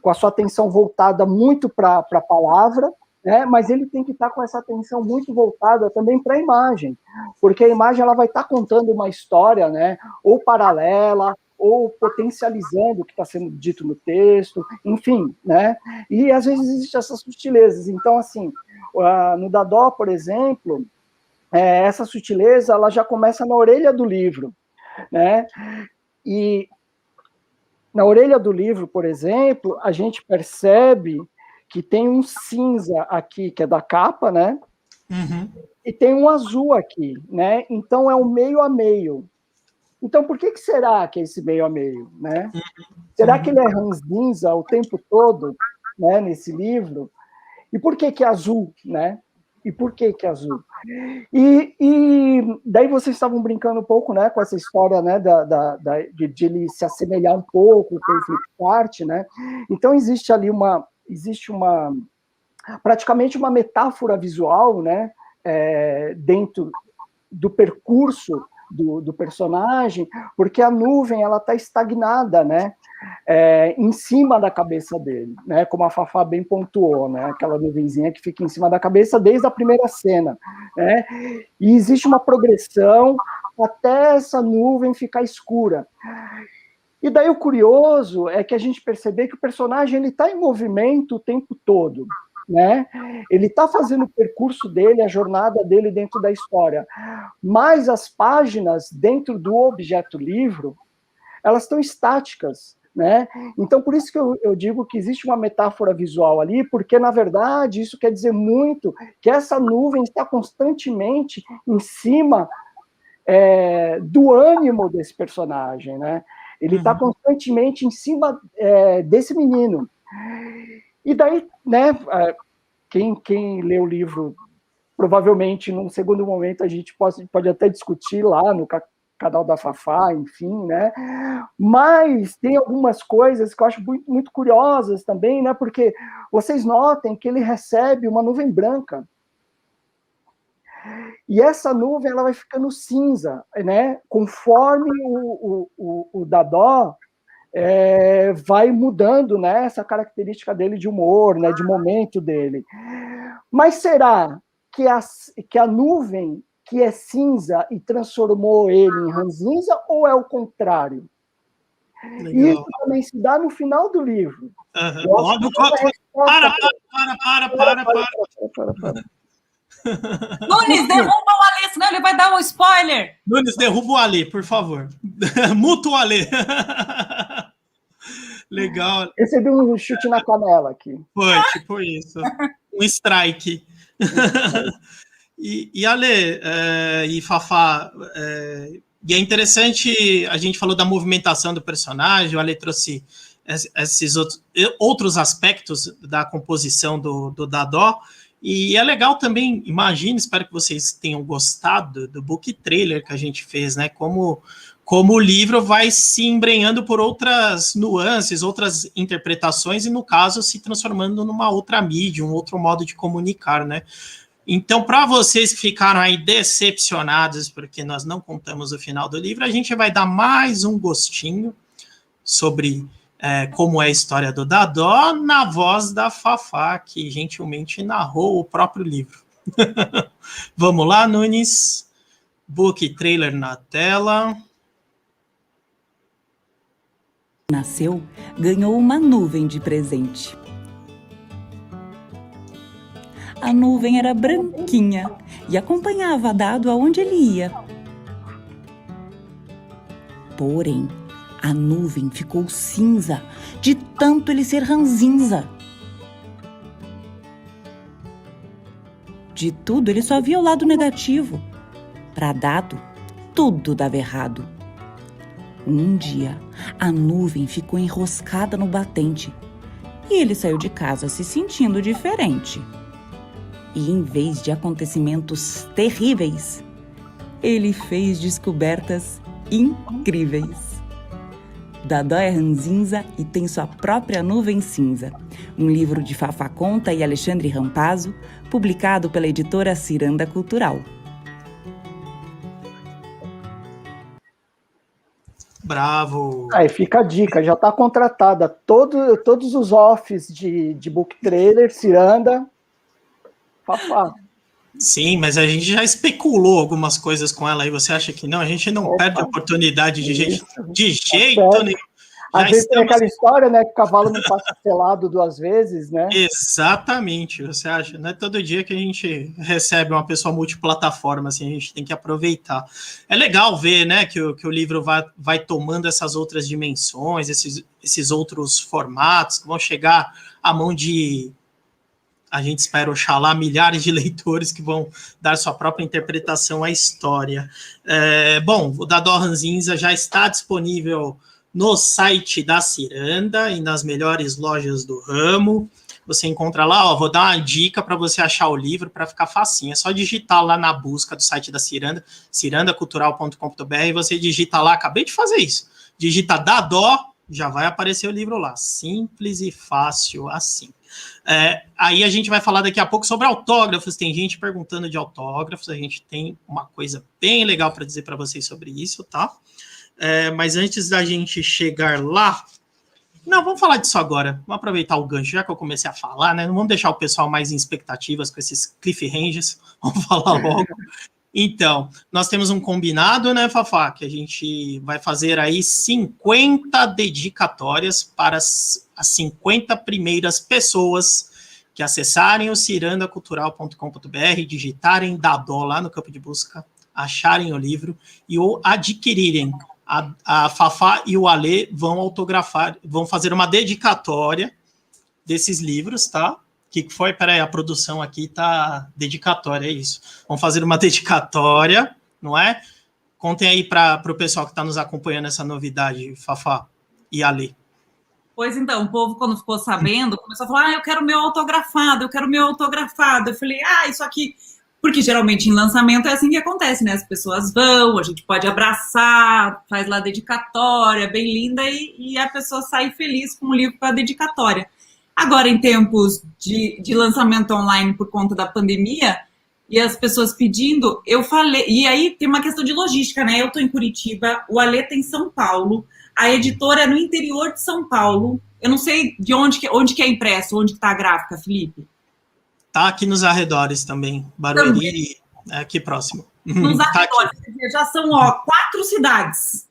com a sua atenção voltada muito para a palavra, né, mas ele tem que estar com essa atenção muito voltada também para a imagem, porque a imagem ela vai estar contando uma história, né, ou paralela, ou potencializando o que está sendo dito no texto, enfim, né? E às vezes existem essas sutilezas. Então, assim, no Dadó, por exemplo, essa sutileza ela já começa na orelha do livro, né? E na orelha do livro, por exemplo, a gente percebe que tem um cinza aqui, que é da capa, né? Uhum. E tem um azul aqui, né? Então é um meio a meio. Então por que será que é esse meio a meio, né? Será que ele é ranzinza o tempo todo, né, nesse livro? E por que é azul, né? E por que é azul? E daí vocês estavam brincando um pouco, né, com essa história, né, de ele se assemelhar um pouco com o Flipchart, né? Então existe ali praticamente uma metáfora visual, né, dentro do percurso do personagem, porque a nuvem ela está estagnada, né, em cima da cabeça dele, né, como a Fafá bem pontuou, né, aquela nuvenzinha que fica em cima da cabeça desde a primeira cena, né, e existe uma progressão até essa nuvem ficar escura. E daí o curioso é que a gente percebe que o personagem ele está em movimento o tempo todo, né? Ele está fazendo o percurso dele, a jornada dele dentro da história, mas as páginas dentro do objeto livro, elas estão estáticas, né? Então, por isso que eu digo que existe uma metáfora visual ali, porque, na verdade, isso quer dizer muito que essa nuvem está constantemente em cima do ânimo desse personagem, né? Ele está constantemente em cima desse menino. E daí, né, quem lê o livro, provavelmente, num segundo momento, a gente pode até discutir lá no canal da Fafá, enfim, né? Mas tem algumas coisas que eu acho muito, muito curiosas também, né? Porque vocês notem que ele recebe uma nuvem branca. E essa nuvem ela vai ficando cinza, né? Conforme o Dadó vai mudando, né, essa característica dele de humor, né, de momento dele. Mas será que a nuvem que é cinza e transformou ele em ranzinza, ou é o contrário? Legal. E isso também se dá no final do livro. Para. Nunes, derruba o Alê, senão ele vai dar um spoiler. Nunes, derruba o Alê, por favor. Muta o Alê. Legal. Recebi um chute na canela aqui. Foi, tipo isso. Um strike. E Alê e Fafá, e é interessante, a gente falou da movimentação do personagem, o Alê trouxe esses outros aspectos da composição do Dadó, e é legal também, imagino, espero que vocês tenham gostado do book trailer que a gente fez, né, como o livro vai se embrenhando por outras nuances, outras interpretações, e no caso se transformando numa outra mídia, um outro modo de comunicar, né. Então, para vocês que ficaram aí decepcionados porque nós não contamos o final do livro, a gente vai dar mais um gostinho sobre como é a história do Dadó na voz da Fafá, que gentilmente narrou o próprio livro. Vamos lá, Nunes. Book trailer na tela. Nasceu, ganhou uma nuvem de presente. A nuvem era branquinha e acompanhava Dado aonde ele ia. Porém, a nuvem ficou cinza de tanto ele ser ranzinza. De tudo, ele só via o lado negativo. Para Dado, tudo dava errado. Um dia, a nuvem ficou enroscada no batente e ele saiu de casa se sentindo diferente. E em vez de acontecimentos terríveis, ele fez descobertas incríveis. Dadó é ranzinza e tem sua própria nuvem cinza. Um livro de Fafá Conta e Alexandre Rampazzo, publicado pela editora Ciranda Cultural. Bravo! Aí fica a dica, já está contratada. Todos os offs de book trailer, Ciranda, Fafá. Sim, mas a gente já especulou algumas coisas com ela aí. Você acha que não? A gente não perde a oportunidade de jeito nenhum. Às vezes tem aquela história, né, que o cavalo não passa selado 2 vezes, né? Exatamente, você acha? Não é todo dia que a gente recebe uma pessoa multiplataforma, assim, a gente tem que aproveitar. É legal ver, né, que o livro vai tomando essas outras dimensões, esses outros formatos, que vão chegar à mão de, a gente espera, oxalá, milhares de leitores que vão dar sua própria interpretação à história. Bom, o Dadó Ranzinza já está disponível no site da Ciranda e nas melhores lojas do ramo. Você encontra lá, vou dar uma dica para você achar o livro, para ficar facinho. É só digitar lá na busca do site da Ciranda, cirandacultural.com.br, e você digita lá, acabei de fazer isso, digita Dadó, já vai aparecer o livro lá. Simples e fácil assim. Aí a gente vai falar daqui a pouco sobre autógrafos. Tem gente perguntando de autógrafos, a gente tem uma coisa bem legal para dizer para vocês sobre isso, tá? Mas antes da gente chegar lá, não, vamos falar disso agora. Vamos aproveitar o gancho, já que eu comecei a falar, né? Não vamos deixar o pessoal mais em expectativas com esses cliffhangers. Vamos falar logo. Então, nós temos um combinado, né, Fafá? Que a gente vai fazer aí 50 dedicatórias para as 50 primeiras pessoas que acessarem o cirandacultural.com.br, digitarem Dadó lá no campo de busca, acharem o livro e o adquirirem. A Fafá e o Alê vão autografar, vão fazer uma dedicatória desses livros, tá? Que foi? Peraí, a produção aqui tá dedicatória, é isso. Vão fazer uma dedicatória, não é? Contem aí para o pessoal que está nos acompanhando essa novidade, Fafá e Alê. Pois então, o povo, quando ficou sabendo, começou a falar, eu quero meu autografado, eu quero meu autografado. Eu falei, isso aqui... Porque geralmente em lançamento é assim que acontece, né? As pessoas vão, a gente pode abraçar, faz lá a dedicatória, bem linda, e a pessoa sai feliz com o livro para a dedicatória. Agora, em tempos de lançamento online por conta da pandemia, e as pessoas pedindo, eu falei... E aí tem uma questão de logística, né? Eu estou em Curitiba, o Alê está em São Paulo, a editora é no interior de São Paulo. Eu não sei de onde que é impresso, onde que está a gráfica, Felipe. Tá aqui nos arredores também, Barueri, aqui próximo. Nos arredores, tá, já são 4 cidades.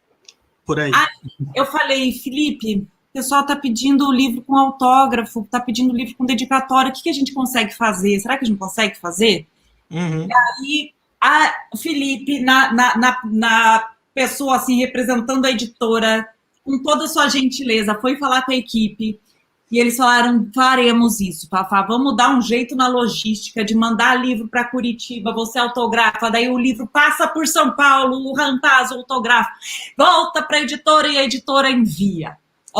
Por aí. Aí eu falei, Felipe, o pessoal está pedindo o livro com autógrafo, está pedindo o livro com dedicatória, o que a gente consegue fazer? Será que a gente consegue fazer? Uhum. E aí, a Felipe, na pessoa assim, representando a editora, com toda a sua gentileza, foi falar com a equipe, e eles falaram, faremos isso, Fafá, vamos dar um jeito na logística de mandar livro para Curitiba, você autografa, daí o livro passa por São Paulo, o Rampaz autografa, volta para a editora e a editora envia.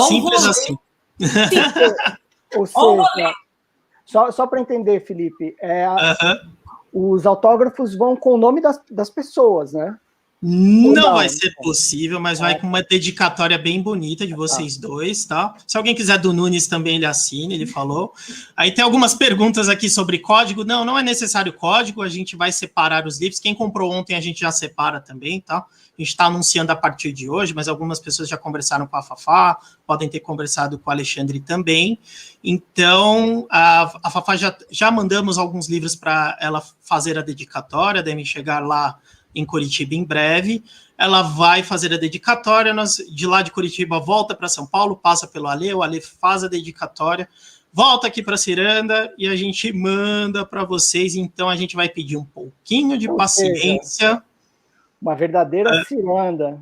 Simples assim. Ou seja, só para entender, Felipe, os autógrafos vão com o nome das pessoas, né? Não vai ser possível, mas vai com uma dedicatória bem bonita de vocês dois, tá? Se alguém quiser do Nunes também, ele assina, ele falou. Aí tem algumas perguntas aqui sobre código. Não é necessário código, a gente vai separar os livros. Quem comprou ontem, a gente já separa também, tá? A gente está anunciando a partir de hoje, mas algumas pessoas já conversaram com a Fafá, podem ter conversado com o Alexandre também. Então, a Fafá já mandamos alguns livros para ela fazer a dedicatória, devem chegar lá em Curitiba em breve. Ela vai fazer a dedicatória, de lá de Curitiba volta para São Paulo, passa pelo Alê, o Alê faz a dedicatória, volta aqui para Ciranda e a gente manda para vocês. Então a gente vai pedir um pouquinho de paciência. Uma verdadeira ciranda.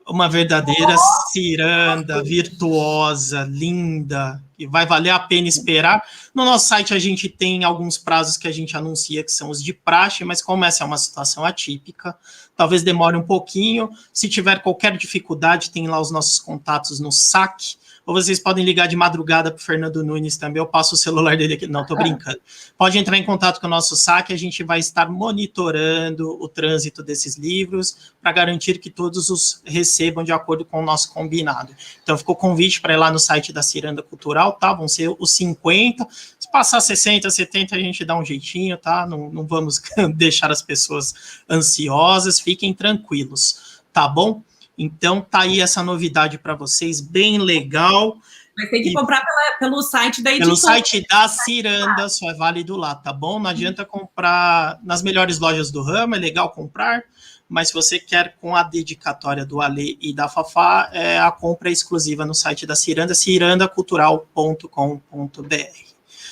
Uma verdadeira ciranda, virtuosa, linda, que vai valer a pena esperar. No nosso site a gente tem alguns prazos que a gente anuncia, que são os de praxe, mas como essa é uma situação atípica, talvez demore um pouquinho. Se tiver qualquer dificuldade, tem lá os nossos contatos no saque, ou vocês podem ligar de madrugada para o Fernando Nunes também, eu passo o celular dele aqui. Não, estou brincando. Pode entrar em contato com o nosso saque, a gente vai estar monitorando o trânsito desses livros para garantir que todos os recebam de acordo com o nosso combinado. Então, ficou convite para ir lá no site da Ciranda Cultural, tá? Vão ser os 50. Se passar 60, 70, a gente dá um jeitinho, tá? Não vamos deixar as pessoas ansiosas, fiquem tranquilos, tá bom? Então, tá aí essa novidade para vocês, bem legal. Mas tem que comprar pelo site da editora. Pelo site da Ciranda, só é válido lá, tá bom? Não adianta comprar nas melhores lojas do ramo, é legal comprar, mas se você quer com a dedicatória do Ale e da Fafá, a compra é exclusiva no site da Ciranda, cirandacultural.com.br.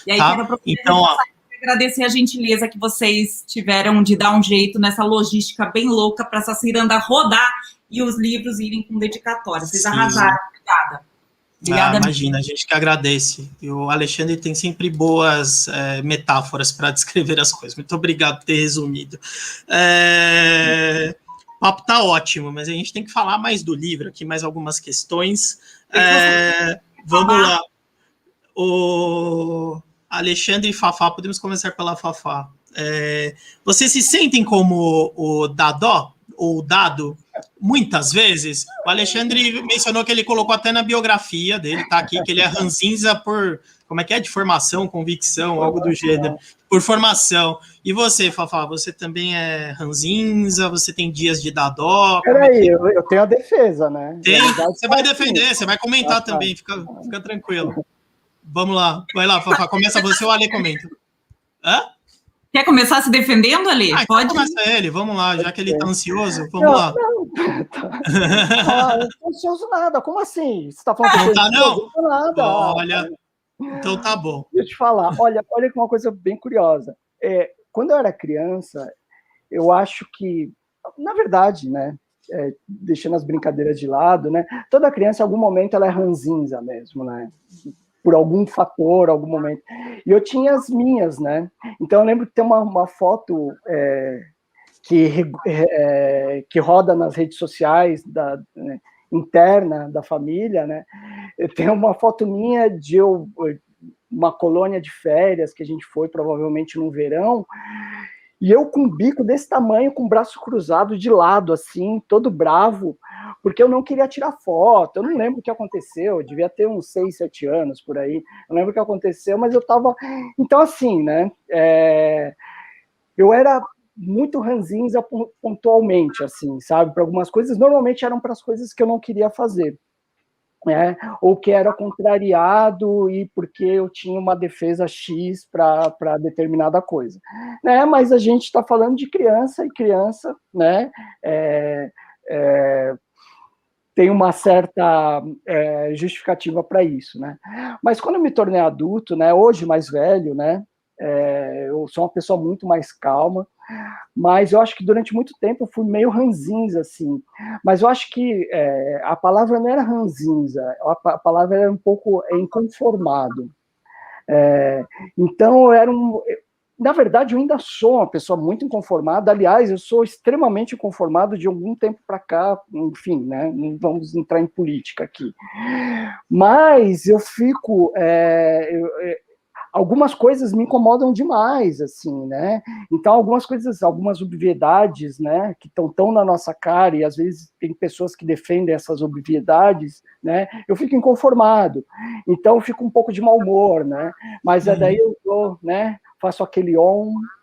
E aí, tá? Então, agradecer a gentileza que vocês tiveram de dar um jeito nessa logística bem louca para essa Ciranda rodar e os livros irem com dedicatória. Vocês arrasaram. Obrigada. Obrigada. Imagina, a gente que agradece. E o Alexandre tem sempre boas metáforas para descrever as coisas. Muito obrigado por ter resumido. O papo tá ótimo, mas a gente tem que falar mais do livro aqui, mais algumas questões. Vamos lá. O Alexandre e Fafá, podemos começar pela Fafá. Vocês se sentem como o Dadó, ou Dado, muitas vezes? O Alexandre mencionou que ele colocou até na biografia dele, tá aqui, que ele é ranzinza por, como é que é? De formação, convicção, algo do gênero, por formação. E você, Fafá, você também é ranzinza? Você tem dias de Dadó? Peraí, eu tenho a defesa, né? Tem? Você vai defender, você vai comentar também, fica tranquilo. Vamos lá, vai lá, Fafá, começa você ou o Ale comenta. Hã? Quer começar se defendendo, Ale? Pode. Então começa ele, vamos lá, já que ele tá ansioso, vamos lá. Não tô ansioso nada, como assim? Você tá falando que não tá, não? Nada. Olha, então tá bom. Deixa eu te falar, olha que uma coisa bem curiosa. Quando eu era criança, eu acho que, na verdade, né, deixando as brincadeiras de lado, né, toda criança, em algum momento, ela é ranzinza mesmo, né? Por algum fator, algum momento. E eu tinha as minhas, né? Então eu lembro que tem uma foto que roda nas redes sociais né, interna da família, né? Eu tenho uma foto minha de uma colônia de férias que a gente foi provavelmente no verão, e eu com um bico desse tamanho, com o braço cruzado de lado, assim, todo bravo, porque eu não queria tirar foto. Eu não lembro o que aconteceu, eu devia ter uns 6, 7 anos por aí. Eu não lembro o que aconteceu, mas eu tava... Então, assim, né, eu era muito ranzinza pontualmente, assim, sabe? Para algumas coisas, normalmente eram para as coisas que eu não queria fazer. Ou que era contrariado e porque eu tinha uma defesa X para determinada coisa, né? Mas a gente está falando de criança, e criança, né, tem uma certa justificativa para isso, né? Mas quando eu me tornei adulto, né, hoje mais velho, né, eu sou uma pessoa muito mais calma, mas eu acho que durante muito tempo eu fui meio ranzinza, assim. Mas eu acho que a palavra não era ranzinza, a palavra era um pouco inconformado. Então, na verdade, eu ainda sou uma pessoa muito inconformada. Aliás, eu sou extremamente inconformado de algum tempo para cá, enfim, né? Não vamos entrar em política aqui. Mas eu fico... algumas coisas me incomodam demais, assim, né? Então, algumas obviedades, né, que estão tão na nossa cara, e às vezes tem pessoas que defendem essas obviedades, né? Eu fico inconformado. Então, eu fico um pouco de mau humor, né? Mas daí eu né, faço aquele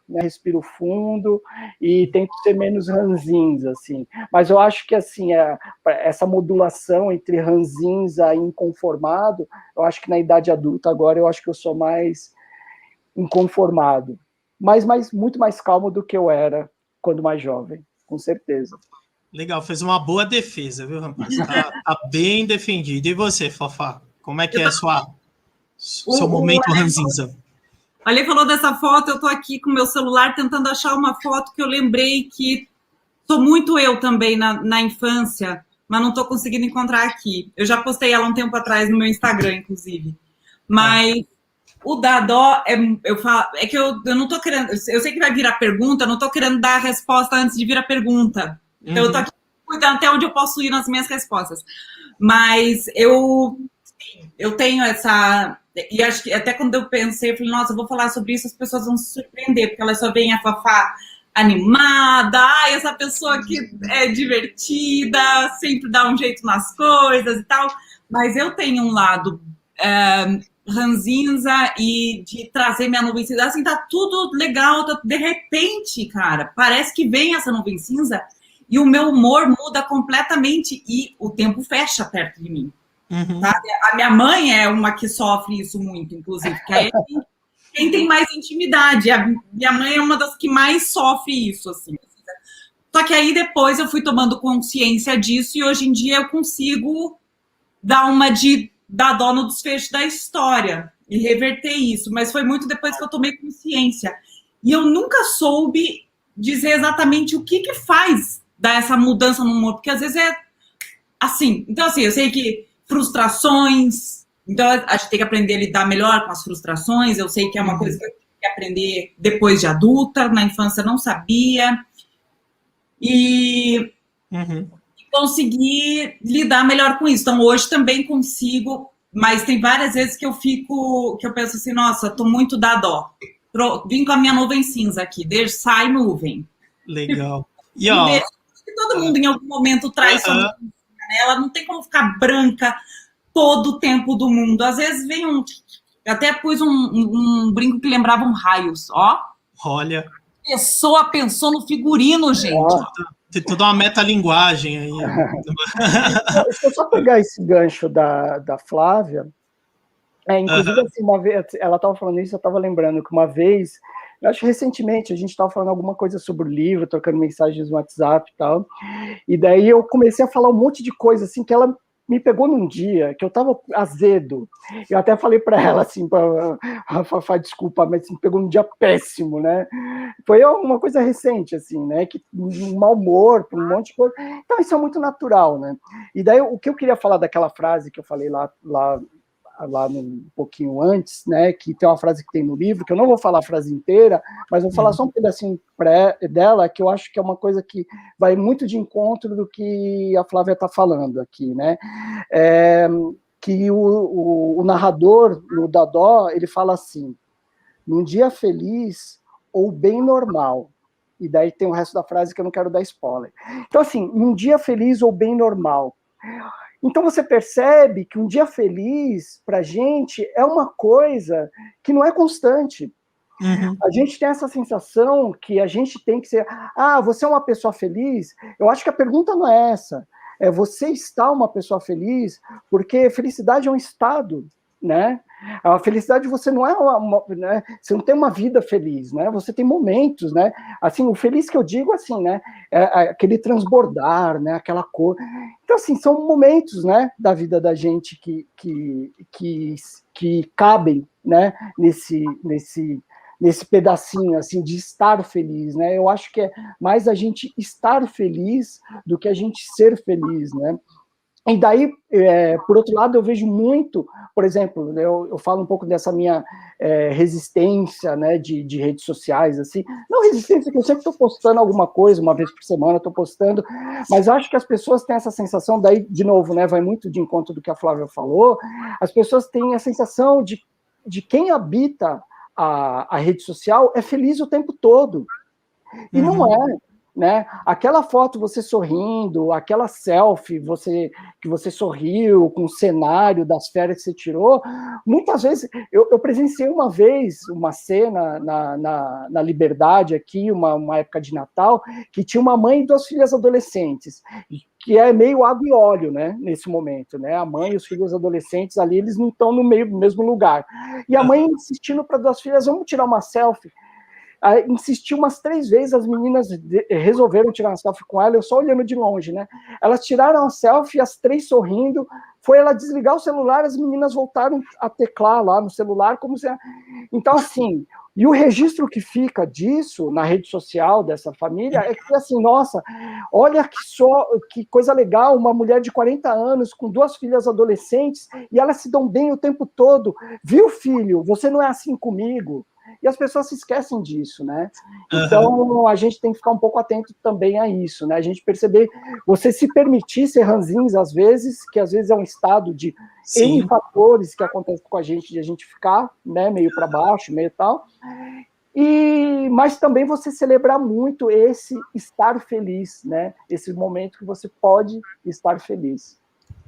né, respiro fundo e tento ser menos ranzinza, assim. Mas eu acho que, assim, essa modulação entre ranzinza e inconformado, eu acho que na idade adulta agora eu acho que eu sou mais inconformado, mas muito mais calmo do que eu era quando mais jovem, com certeza. Legal, fez uma boa defesa, viu, rapaz? Tá bem defendido. E você, Fafá? Como é que é seu momento ranzinza? A Ale falou dessa foto, eu tô aqui com meu celular tentando achar uma foto que eu lembrei que sou muito eu também na infância, mas não tô conseguindo encontrar aqui. Eu já postei ela um tempo atrás no meu Instagram, inclusive. Mas o Dadó, é que eu não tô querendo... Eu sei que vai virar pergunta, não tô querendo dar a resposta antes de vir a pergunta. Então eu tô aqui cuidando até onde eu posso ir nas minhas respostas. Mas eu tenho essa... E acho que até quando eu pensei, eu falei, nossa, eu vou falar sobre isso, as pessoas vão se surpreender, porque elas só veem a Fafá animada, essa pessoa que é divertida, sempre dá um jeito nas coisas e tal. Mas eu tenho um lado ranzinza e de trazer minha nuvem cinza. Assim, tá tudo legal, de repente, cara, parece que vem essa nuvem cinza e o meu humor muda completamente e o tempo fecha perto de mim. Uhum. Sabe? A minha mãe é uma que sofre isso muito, inclusive, que é quem tem mais intimidade. A minha mãe é uma das que mais sofre isso, assim. Só que aí depois eu fui tomando consciência disso e hoje em dia eu consigo dar uma de dar dó no desfecho da história e reverter isso. Mas foi muito depois que eu tomei consciência. E eu nunca soube dizer exatamente o que faz dar essa mudança no humor, porque às vezes é assim. Então, assim, eu sei que frustrações, então a gente tem que aprender a lidar melhor com as frustrações, eu sei que é uma coisa que eu tenho que aprender depois de adulta, na infância eu não sabia, e conseguir lidar melhor com isso. Então, hoje também consigo, mas tem várias vezes que eu penso assim, nossa, tô muito da dó. Vim com a minha nuvem cinza aqui, sai nuvem. Legal. E ó, deixa, que todo mundo em algum momento traz sua nuvem, né? Ela não tem como ficar branca todo o tempo do mundo. Às vezes vem eu até pus um brinco que lembrava raios, ó. Olha. A pessoa pensou no figurino, gente. Tem toda uma metalinguagem aí. Deixa eu só pegar esse gancho da Flávia. Inclusive, assim, uma vez, ela estava falando isso, eu estava lembrando que uma vez, eu acho que recentemente, a gente estava falando alguma coisa sobre o livro, trocando mensagens no WhatsApp e tal, e daí eu comecei a falar um monte de coisa, assim, que ela me pegou num dia que eu estava azedo. Eu até falei para ela assim, Rafa, desculpa, mas me pegou num dia péssimo, né? Foi uma coisa recente, assim, né? Que um mau humor, um monte de coisa. Então, isso é muito natural, né? E daí, o que eu queria falar daquela frase que eu falei lá um pouquinho antes, né, que tem uma frase que tem no livro, que eu não vou falar a frase inteira, mas vou falar só um pedacinho dela, que eu acho que é uma coisa que vai muito de encontro do que a Flávia está falando aqui, né, que o narrador, no Dadó, ele fala assim, num dia feliz ou bem normal, e daí tem o resto da frase que eu não quero dar spoiler. Então, assim, num dia feliz ou bem normal, então você percebe que um dia feliz, para a gente, é uma coisa que não é constante. A gente tem essa sensação que a gente tem que ser... você é uma pessoa feliz? Eu acho que a pergunta não é essa. É você está uma pessoa feliz, porque felicidade é um estado, né? A felicidade você não é né? Você não tem uma vida feliz, né? Você tem momentos, né? Assim, o feliz que eu digo, assim, né? É aquele transbordar, né? Aquela cor. Então, assim, são momentos, né? Da vida da gente que cabem, né? Nesse pedacinho, assim, de estar feliz, né? Eu acho que é mais a gente estar feliz do que a gente ser feliz, né? E daí, por outro lado, eu vejo muito, por exemplo, eu falo um pouco dessa minha resistência, né, de redes sociais, assim, não resistência, que eu sempre estou postando alguma coisa, uma vez por semana estou postando, mas acho que as pessoas têm essa sensação, daí, de novo, né, vai muito de encontro do que a Flávia falou, as pessoas têm a sensação de quem habita a rede social é feliz o tempo todo, e não é. Né? Aquela foto você sorrindo, aquela selfie que você sorriu com o cenário das férias que você tirou, muitas vezes, eu presenciei uma vez uma cena na Liberdade aqui, uma época de Natal, que tinha uma mãe e 2 filhas adolescentes, que é meio água e óleo, né, nesse momento, né, a mãe e os filhos adolescentes ali, eles não estão no mesmo lugar, e a mãe insistindo para 2 filhas, vamos tirar uma selfie. Insistiu umas 3 vezes, as meninas resolveram tirar uma selfie com ela, eu só olhando de longe, né? Elas tiraram a selfie, as 3 sorrindo, foi ela desligar o celular, as meninas voltaram a teclar lá no celular, como se... Então, assim, e o registro que fica disso na rede social dessa família é que, assim, nossa, olha que coisa legal, uma mulher de 40 anos com 2 filhas adolescentes, e elas se dão bem o tempo todo. Viu, filho? Você não é assim comigo. E as pessoas se esquecem disso, né? Então, a gente tem que ficar um pouco atento também a isso, né? A gente perceber, você se permitir ser ranzinhos às vezes, que às vezes é um estado de N fatores que acontecem com a gente, de a gente ficar, né, meio para baixo, meio tal, mas também você celebrar muito esse estar feliz, né? Esse momento que você pode estar feliz.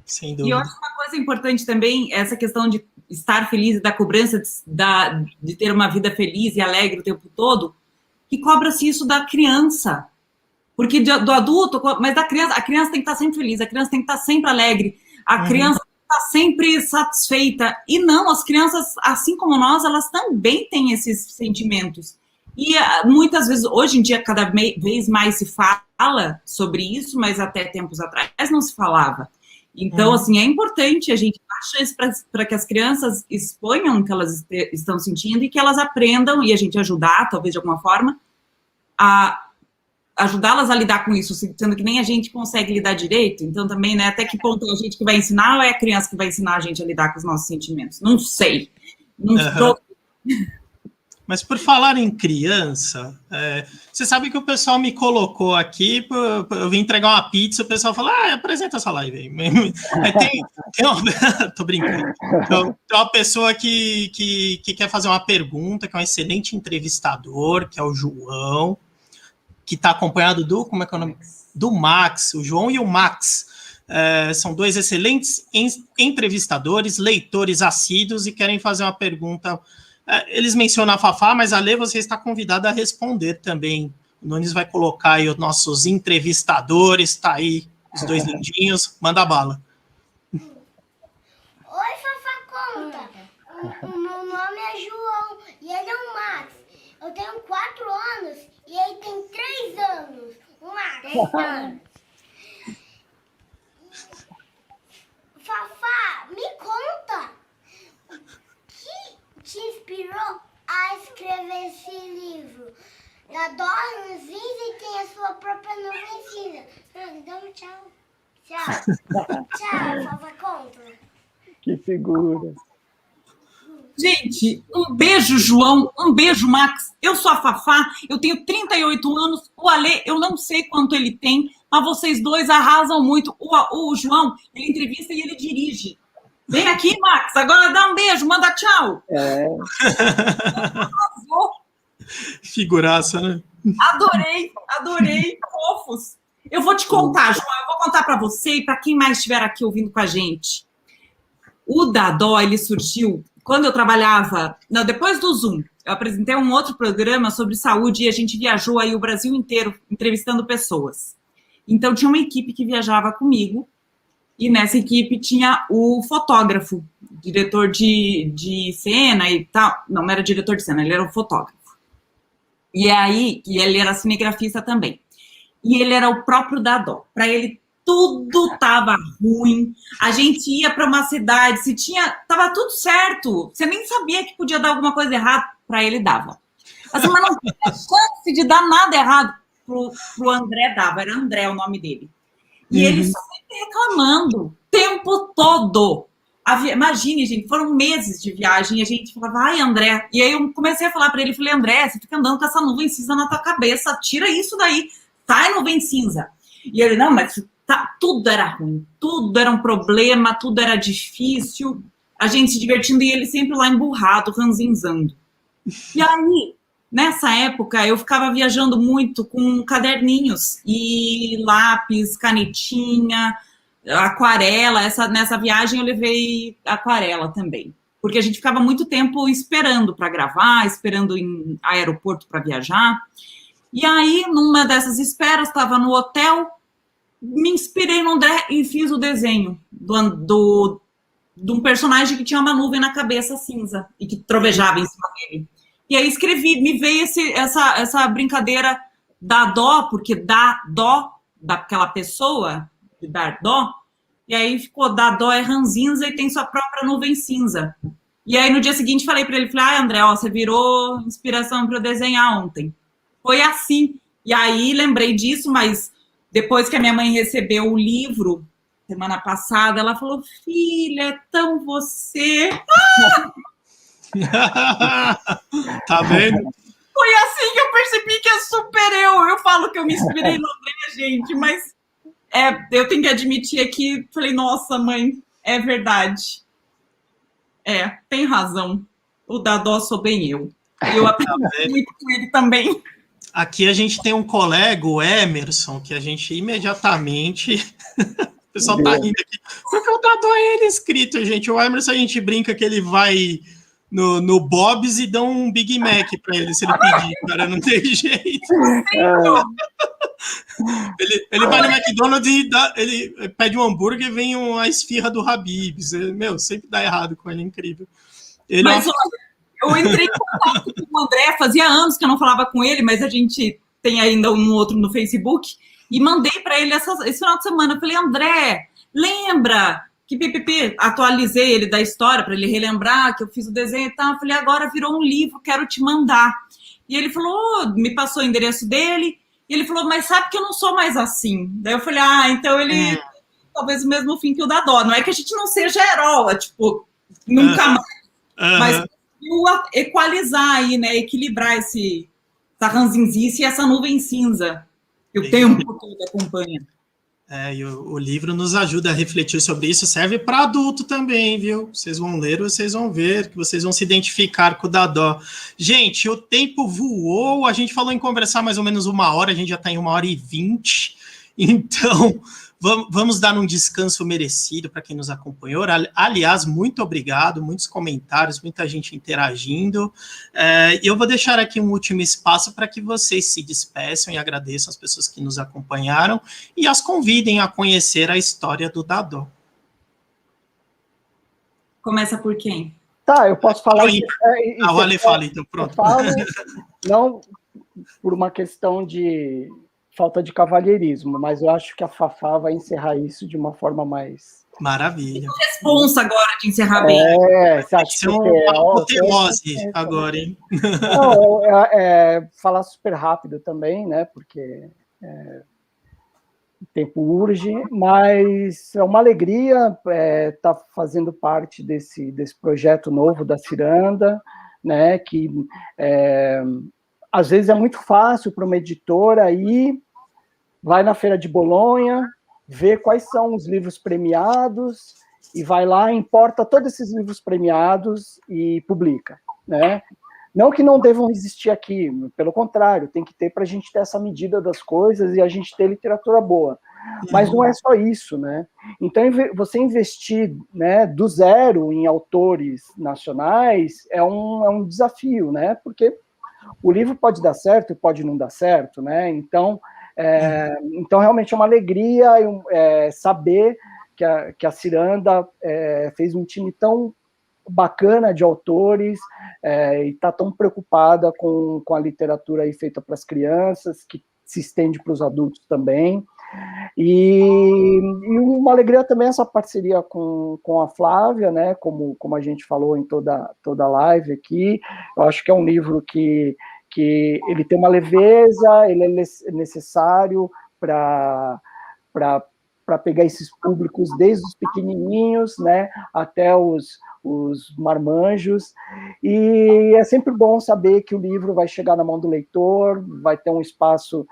Sem dúvida. E eu acho uma coisa importante também, essa questão de estar feliz e da cobrança de ter uma vida feliz e alegre o tempo todo, que cobra-se isso da criança. Porque do adulto, mas da criança, a criança tem que estar sempre feliz, a criança tem que estar sempre alegre, a criança está sempre satisfeita. E não, as crianças, assim como nós, elas também têm esses sentimentos. E muitas vezes, hoje em dia, cada vez mais se fala sobre isso, mas até tempos atrás não se falava. Então, assim, é importante a gente achar isso para que as crianças exponham o que elas estão sentindo e que elas aprendam, e a gente ajudar, talvez de alguma forma, a ajudá-las a lidar com isso, sendo que nem a gente consegue lidar direito. Então, também, né, até que ponto é a gente que vai ensinar ou é a criança que vai ensinar a gente a lidar com os nossos sentimentos? Não sei. Não estou... Mas por falar em criança, você sabe que o pessoal me colocou aqui, eu vim entregar uma pizza, o pessoal falou, apresenta essa live aí. Tô brincando. Então, tem uma pessoa que quer fazer uma pergunta, que é um excelente entrevistador, que é o João, que está acompanhado do, como é que é o nome? Do Max, o João e o Max. São dois excelentes entrevistadores, leitores assíduos e querem fazer uma pergunta. Eles mencionam a Fafá, mas a Lê, você está convidada a responder também. O Nunes vai colocar aí os nossos entrevistadores, tá aí, os dois lindinhos, manda bala. Oi, Fafá, conta. O meu nome é João e ele é o Max. Eu tenho 4 anos e ele tem 3 anos. O Max, 3 anos. Fafá, me conta. O que te inspirou a escrever esse livro? Da Dora Cinza tem a sua própria nuvem cinza. Dá um tchau. Tchau. Tchau, Fafá, conta. Que figura. Gente, um beijo, João, um beijo, Max. Eu sou a Fafá, eu tenho 38 anos, o Alê, eu não sei quanto ele tem, mas vocês dois arrasam muito. O João, ele entrevista e ele dirige. Vem aqui, Max, agora dá um beijo, manda tchau. Arrasou. Figuraça, né? Adorei, fofos. Eu vou te contar, João, eu vou contar para você e para quem mais estiver aqui ouvindo com a gente. O Dadó, ele surgiu quando eu trabalhava, depois do Zoom, eu apresentei um outro programa sobre saúde e a gente viajou aí o Brasil inteiro entrevistando pessoas. Então, tinha uma equipe que viajava comigo e nessa equipe tinha o fotógrafo, diretor de cena e tal. Não era diretor de cena, ele era o fotógrafo. E aí, ele era cinegrafista também. E ele era o próprio Dadó. Para ele, tudo estava ruim, a gente ia para uma cidade, tava tudo certo, você nem sabia que podia dar alguma coisa errada, para ele dava. Assim, mas não tinha chance de dar nada errado, pro André dava, era André o nome dele. E ele só sempre reclamando, o tempo todo. Imagine, gente, foram meses de viagem, e a gente falava, ai, André, e aí eu comecei a falar para ele, falei, André, você fica andando com essa nuvem cinza na tua cabeça, tira isso daí, sai nuvem cinza. E ele, não, mas tudo era ruim, tudo era um problema, tudo era difícil, a gente se divertindo e ele sempre lá emburrado, ranzinzando. E aí, nessa época, eu ficava viajando muito com caderninhos e lápis, canetinha, aquarela. Nessa viagem eu levei aquarela também, porque a gente ficava muito tempo esperando para gravar, esperando em aeroporto para viajar. E aí, numa dessas esperas, estava no hotel, me inspirei no André e fiz o desenho de um personagem que tinha uma nuvem na cabeça cinza e que trovejava em cima dele. E aí escrevi, me veio essa brincadeira da dó, porque dá dó daquela pessoa, de dar dó, e aí ficou da dó é ranzinza e tem sua própria nuvem cinza. E aí no dia seguinte falei para ele, André, você virou inspiração para eu desenhar ontem. Foi assim. E aí lembrei disso, mas depois que a minha mãe recebeu o livro, semana passada, ela falou, filha, é tão você. Tá vendo? Foi assim que eu percebi que é super eu. Eu falo que eu me inspirei no André, gente, mas eu tenho que admitir aqui, falei, nossa, mãe, é verdade. Tem razão. O Dadó sou bem eu. Eu aprendi muito com ele também. Aqui a gente tem um colega, o Emerson, que a gente imediatamente... O pessoal tá rindo aqui. Porque o Dadó é ele escrito, gente. O Emerson, a gente brinca que ele vai no Bob's e dá um Big Mac pra ele, se ele pedir, cara. Não tem jeito. Ele vai no McDonald's e ele pede um hambúrguer e vem a esfirra do Habib's. Meu, sempre dá errado com ele, é incrível. Mas olha, eu entrei em contato com o André, fazia anos que eu não falava com ele, mas a gente tem ainda um outro no Facebook, e mandei para ele esse final de semana. Eu falei, André, lembra que PPP, atualizei ele da história para ele relembrar que eu fiz o desenho e tal. Eu falei, agora virou um livro, quero te mandar. E ele falou, me passou o endereço dele, e ele falou, mas sabe que eu não sou mais assim. Daí eu falei, então ele talvez o mesmo fim que o da Dó. Não é que a gente não seja herói, tipo, nunca mais. Mas equalizar aí, né? Equilibrar essa ranzinzice e essa nuvem cinza que o tempo todo acompanha. E o livro nos ajuda a refletir sobre isso, serve para adulto também, viu? Vocês vão ler, vocês vão ver, que vocês vão se identificar com o Dadó. Gente, o tempo voou, a gente falou em conversar mais ou menos 1 hora, a gente já está em 1h20, então vamos dar um descanso merecido para quem nos acompanhou. Aliás, muito obrigado, muitos comentários, muita gente interagindo. E eu vou deixar aqui um último espaço para que vocês se despeçam e agradeçam as pessoas que nos acompanharam e as convidem a conhecer a história do Dadó. Começa por quem? Tá, eu posso falar... O Ale fala, então, pronto. Eu falo, não por uma questão de falta de cavalheirismo, mas eu acho que a Fafá vai encerrar isso de uma forma mais... Maravilha. Responsa agora de encerrar bem. Você acha que uma apoteose agora, hein? Não, falar super rápido também, né? Porque o tempo urge, mas é uma alegria estar fazendo parte desse projeto novo da Ciranda, né? Que às vezes é muito fácil para uma editora ir, vai na Feira de Bolonha, vê quais são os livros premiados e vai lá, importa todos esses livros premiados e publica, né? Não que não devam existir aqui, pelo contrário, tem que ter para a gente ter essa medida das coisas e a gente ter literatura boa. Mas não é só isso, né? Então, você investir, né, do zero em autores nacionais é um desafio, né? Porque o livro pode dar certo e pode não dar certo, né? Então, realmente é uma alegria saber que a Ciranda fez um time tão bacana de autores e está tão preocupada com a literatura aí feita para as crianças, que se estende para os adultos também. E uma alegria também essa parceria com a Flávia, né? Como a gente falou em toda a live aqui. Eu acho que é um livro que ele tem uma leveza, ele é necessário para pegar esses públicos desde os pequenininhos, né, até os marmanjos, e é sempre bom saber que o livro vai chegar na mão do leitor, vai ter um espaço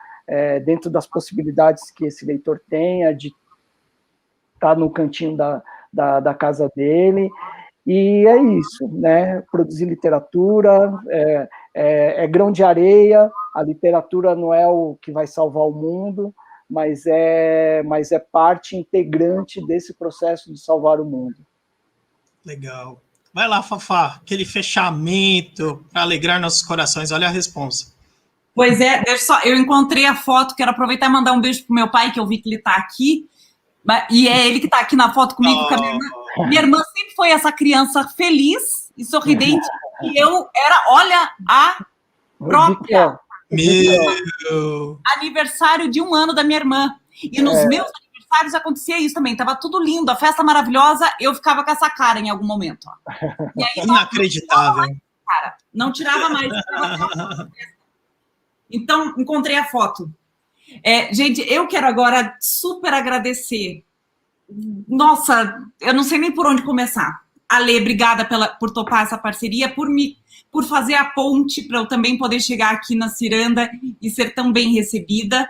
dentro das possibilidades que esse leitor tenha, de estar no cantinho da casa dele, e é isso, né, produzir literatura, é grão de areia, a literatura não é o que vai salvar o mundo, mas é parte integrante desse processo de salvar o mundo. Legal. Vai lá, Fafá, aquele fechamento para alegrar nossos corações. Olha a responsa. Pois é, eu encontrei a foto, quero aproveitar e mandar um beijo pro meu pai, que eu vi que ele está aqui, e é ele que está aqui na foto comigo, com a minha irmã. Minha irmã sempre foi essa criança feliz e sorridente, e eu era, olha, a própria... Meu... aniversário de 1 ano da minha irmã. E nos meus aniversários acontecia isso também. Tava tudo lindo, a festa maravilhosa. Eu ficava com essa cara em algum momento. Ó. E aí, inacreditável. Não tirava mais. Então, encontrei a foto. Gente, eu quero agora super agradecer. Nossa, eu não sei nem por onde começar. Ale, obrigada por topar essa parceria, por fazer a ponte para eu também poder chegar aqui na Ciranda e ser tão bem recebida.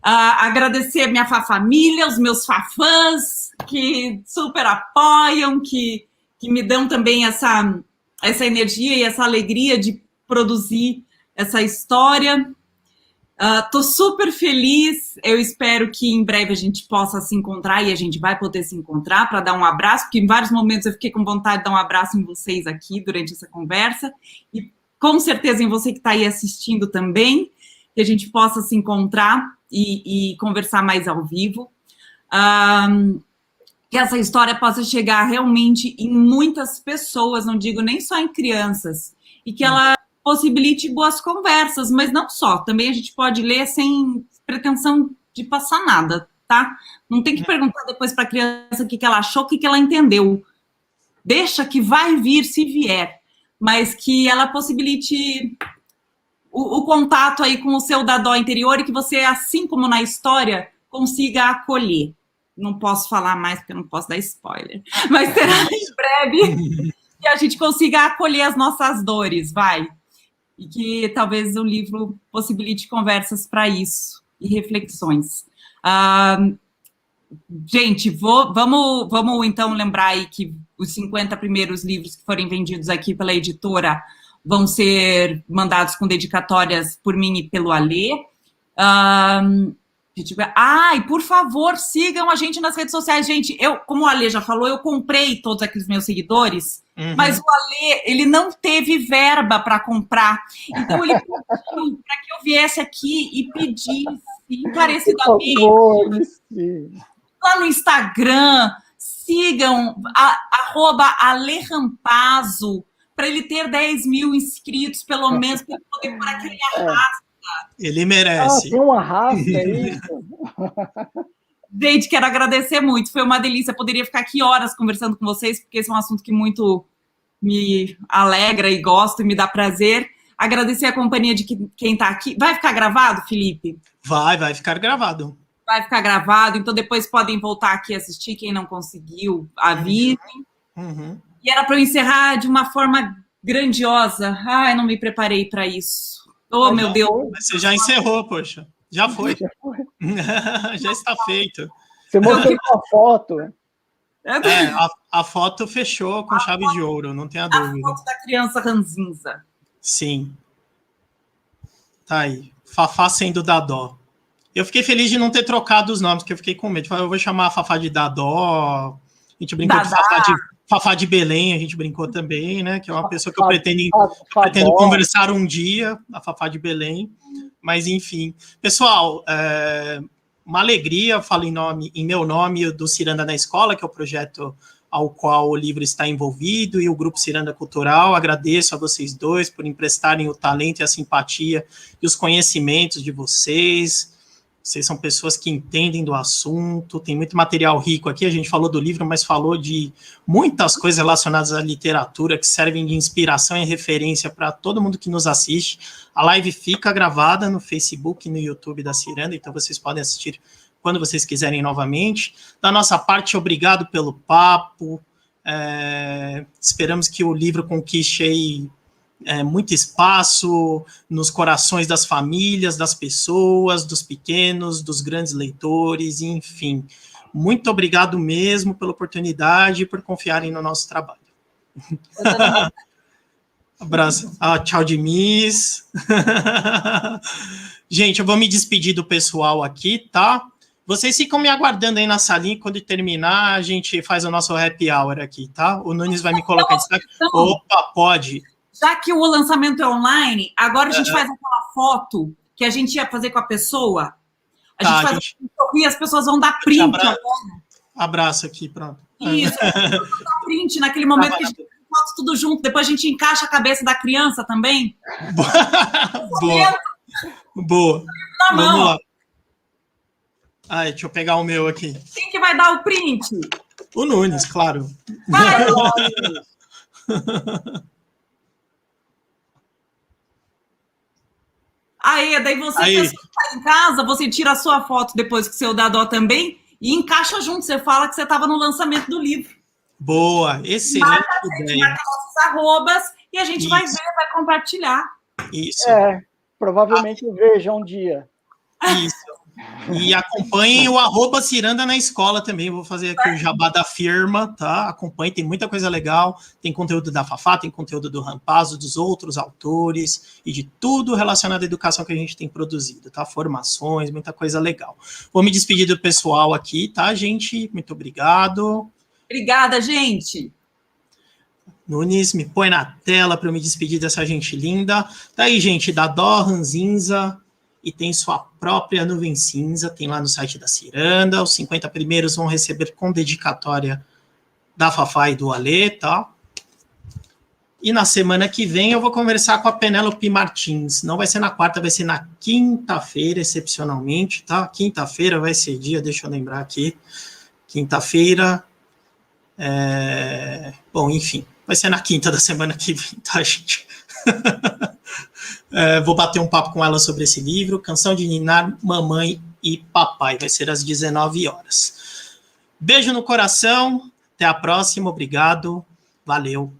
Agradecer a minha família, os meus fafãs, que super apoiam, que me dão também essa energia e essa alegria de produzir essa história. Tô super feliz, eu espero que em breve a gente possa se encontrar e a gente vai poder se encontrar para dar um abraço, porque em vários momentos eu fiquei com vontade de dar um abraço em vocês aqui durante essa conversa, e com certeza em você que está aí assistindo também, que a gente possa se encontrar e conversar mais ao vivo. Que essa história possa chegar realmente em muitas pessoas, não digo nem só em crianças, e que ela possibilite boas conversas, mas não só, também a gente pode ler sem pretensão de passar nada, tá? Não tem que perguntar depois para a criança o que ela achou, o que ela entendeu. Deixa que vai vir se vier, mas que ela possibilite o contato aí com o seu dadó interior e que você, assim como na história, consiga acolher. Não posso falar mais porque eu não posso dar spoiler, mas será em breve que a gente consiga acolher as nossas dores, vai. E que talvez o livro possibilite conversas para isso e reflexões. Gente, vamos então lembrar aí que os 50 primeiros livros que forem vendidos aqui pela editora vão ser mandados com dedicatórias por mim e pelo Alê. E por favor, sigam a gente nas redes sociais. Gente, como o Alê já falou, eu comprei todos aqueles meus seguidores, mas o Alê, ele não teve verba para comprar. Então, ele pediu para que eu viesse aqui e pedisse encarecidamente lá no Instagram, sigam @AleRampazzo, para ele ter 10 mil inscritos, pelo menos, para ele poder pôr aquele arrasto. Ele merece. Tem um arrasto aí. Gente, quero agradecer muito. Foi uma delícia. Poderia ficar aqui horas conversando com vocês, porque esse é um assunto que muito me alegra e gosto e me dá prazer. Agradecer a companhia de quem está aqui. Vai ficar gravado, Felipe? Vai ficar gravado. Vai ficar gravado, então depois podem voltar aqui e assistir. Quem não conseguiu, avisem. E era para eu encerrar de uma forma grandiosa. Ai, não me preparei para isso. Oh, meu Deus. Mas você já encerrou, poxa. Já foi. Já está feito. Você mostrou uma foto. A foto fechou com chave de ouro, não tenha dúvida. A foto da criança ranzinza. Sim. Tá aí. Fafá sendo Dadó. Eu fiquei feliz de não ter trocado os nomes, porque eu fiquei com medo. Eu vou chamar a Fafá de Dadó. A gente brincou de Fafá de Belém, a gente brincou também, né? Que é uma pessoa que eu pretendo conversar um dia, a Fafá de Belém. Mas, enfim. Pessoal, uma alegria, falo em meu nome do Ciranda na Escola, que é o projeto ao qual o livro está envolvido, e o Grupo Ciranda Cultural. Agradeço a vocês dois por emprestarem o talento e a simpatia e os conhecimentos de vocês. Vocês são pessoas que entendem do assunto, tem muito material rico aqui, a gente falou do livro, mas falou de muitas coisas relacionadas à literatura que servem de inspiração e referência para todo mundo que nos assiste. A live fica gravada no Facebook e no YouTube da Ciranda, então vocês podem assistir quando vocês quiserem novamente. Da nossa parte, obrigado pelo papo, esperamos que o livro conquiste aí muito espaço nos corações das famílias, das pessoas, dos pequenos, dos grandes leitores, enfim. Muito obrigado mesmo pela oportunidade e por confiarem no nosso trabalho. Abraço. Tchau de Miss. Gente, eu vou me despedir do pessoal aqui, tá? Vocês ficam me aguardando aí na salinha, quando terminar a gente faz o nosso happy hour aqui, tá? O Nunes vai me colocar em destaque. Opa, pode. Já que o lançamento é online, agora a gente faz aquela foto que a gente ia fazer com a pessoa. A gente e as pessoas vão dar print. Abraço aqui, pronto. Isso, dar print naquele momento que a gente faz foto tudo junto. Depois a gente encaixa a cabeça da criança também. Boa. Vamos lá. Deixa eu pegar o meu aqui. Quem que vai dar o print? O Nunes, claro. Vai, daí você que está em casa, você tira a sua foto depois com o seu dadó também e encaixa junto. Você fala que você estava no lançamento do livro. Boa, excelente ideia. Marca nossos arrobas e a gente vai ver, vai compartilhar. Isso. Provavelmente eu vejo um dia. Isso. E acompanhem o @Ciranda na Escola também. Vou fazer aqui o jabá da firma, tá? Acompanhem, tem muita coisa legal. Tem conteúdo da Fafá, tem conteúdo do Rampazzo, dos outros autores e de tudo relacionado à educação que a gente tem produzido, tá? Formações, muita coisa legal. Vou me despedir do pessoal aqui, tá, gente? Muito obrigado. Obrigada, gente. Nunes, me põe na tela para eu me despedir dessa gente linda. Tá aí, gente, Dadó, Ranzinza, e tem sua própria nuvem cinza, tem lá no site da Ciranda. Os 50 primeiros vão receber com dedicatória da Fafá e do Alê, tá? E na semana que vem eu vou conversar com a Penélope Martins. Não vai ser na quarta, vai ser na quinta-feira, excepcionalmente, tá? Quinta-feira vai ser dia, deixa eu lembrar aqui. Quinta-feira. Bom, enfim, vai ser na quinta da semana que vem, tá, gente? Vou bater um papo com ela sobre esse livro, Canção de Ninar, Mamãe e Papai. Vai ser às 19 horas. Beijo no coração, até a próxima, obrigado, valeu.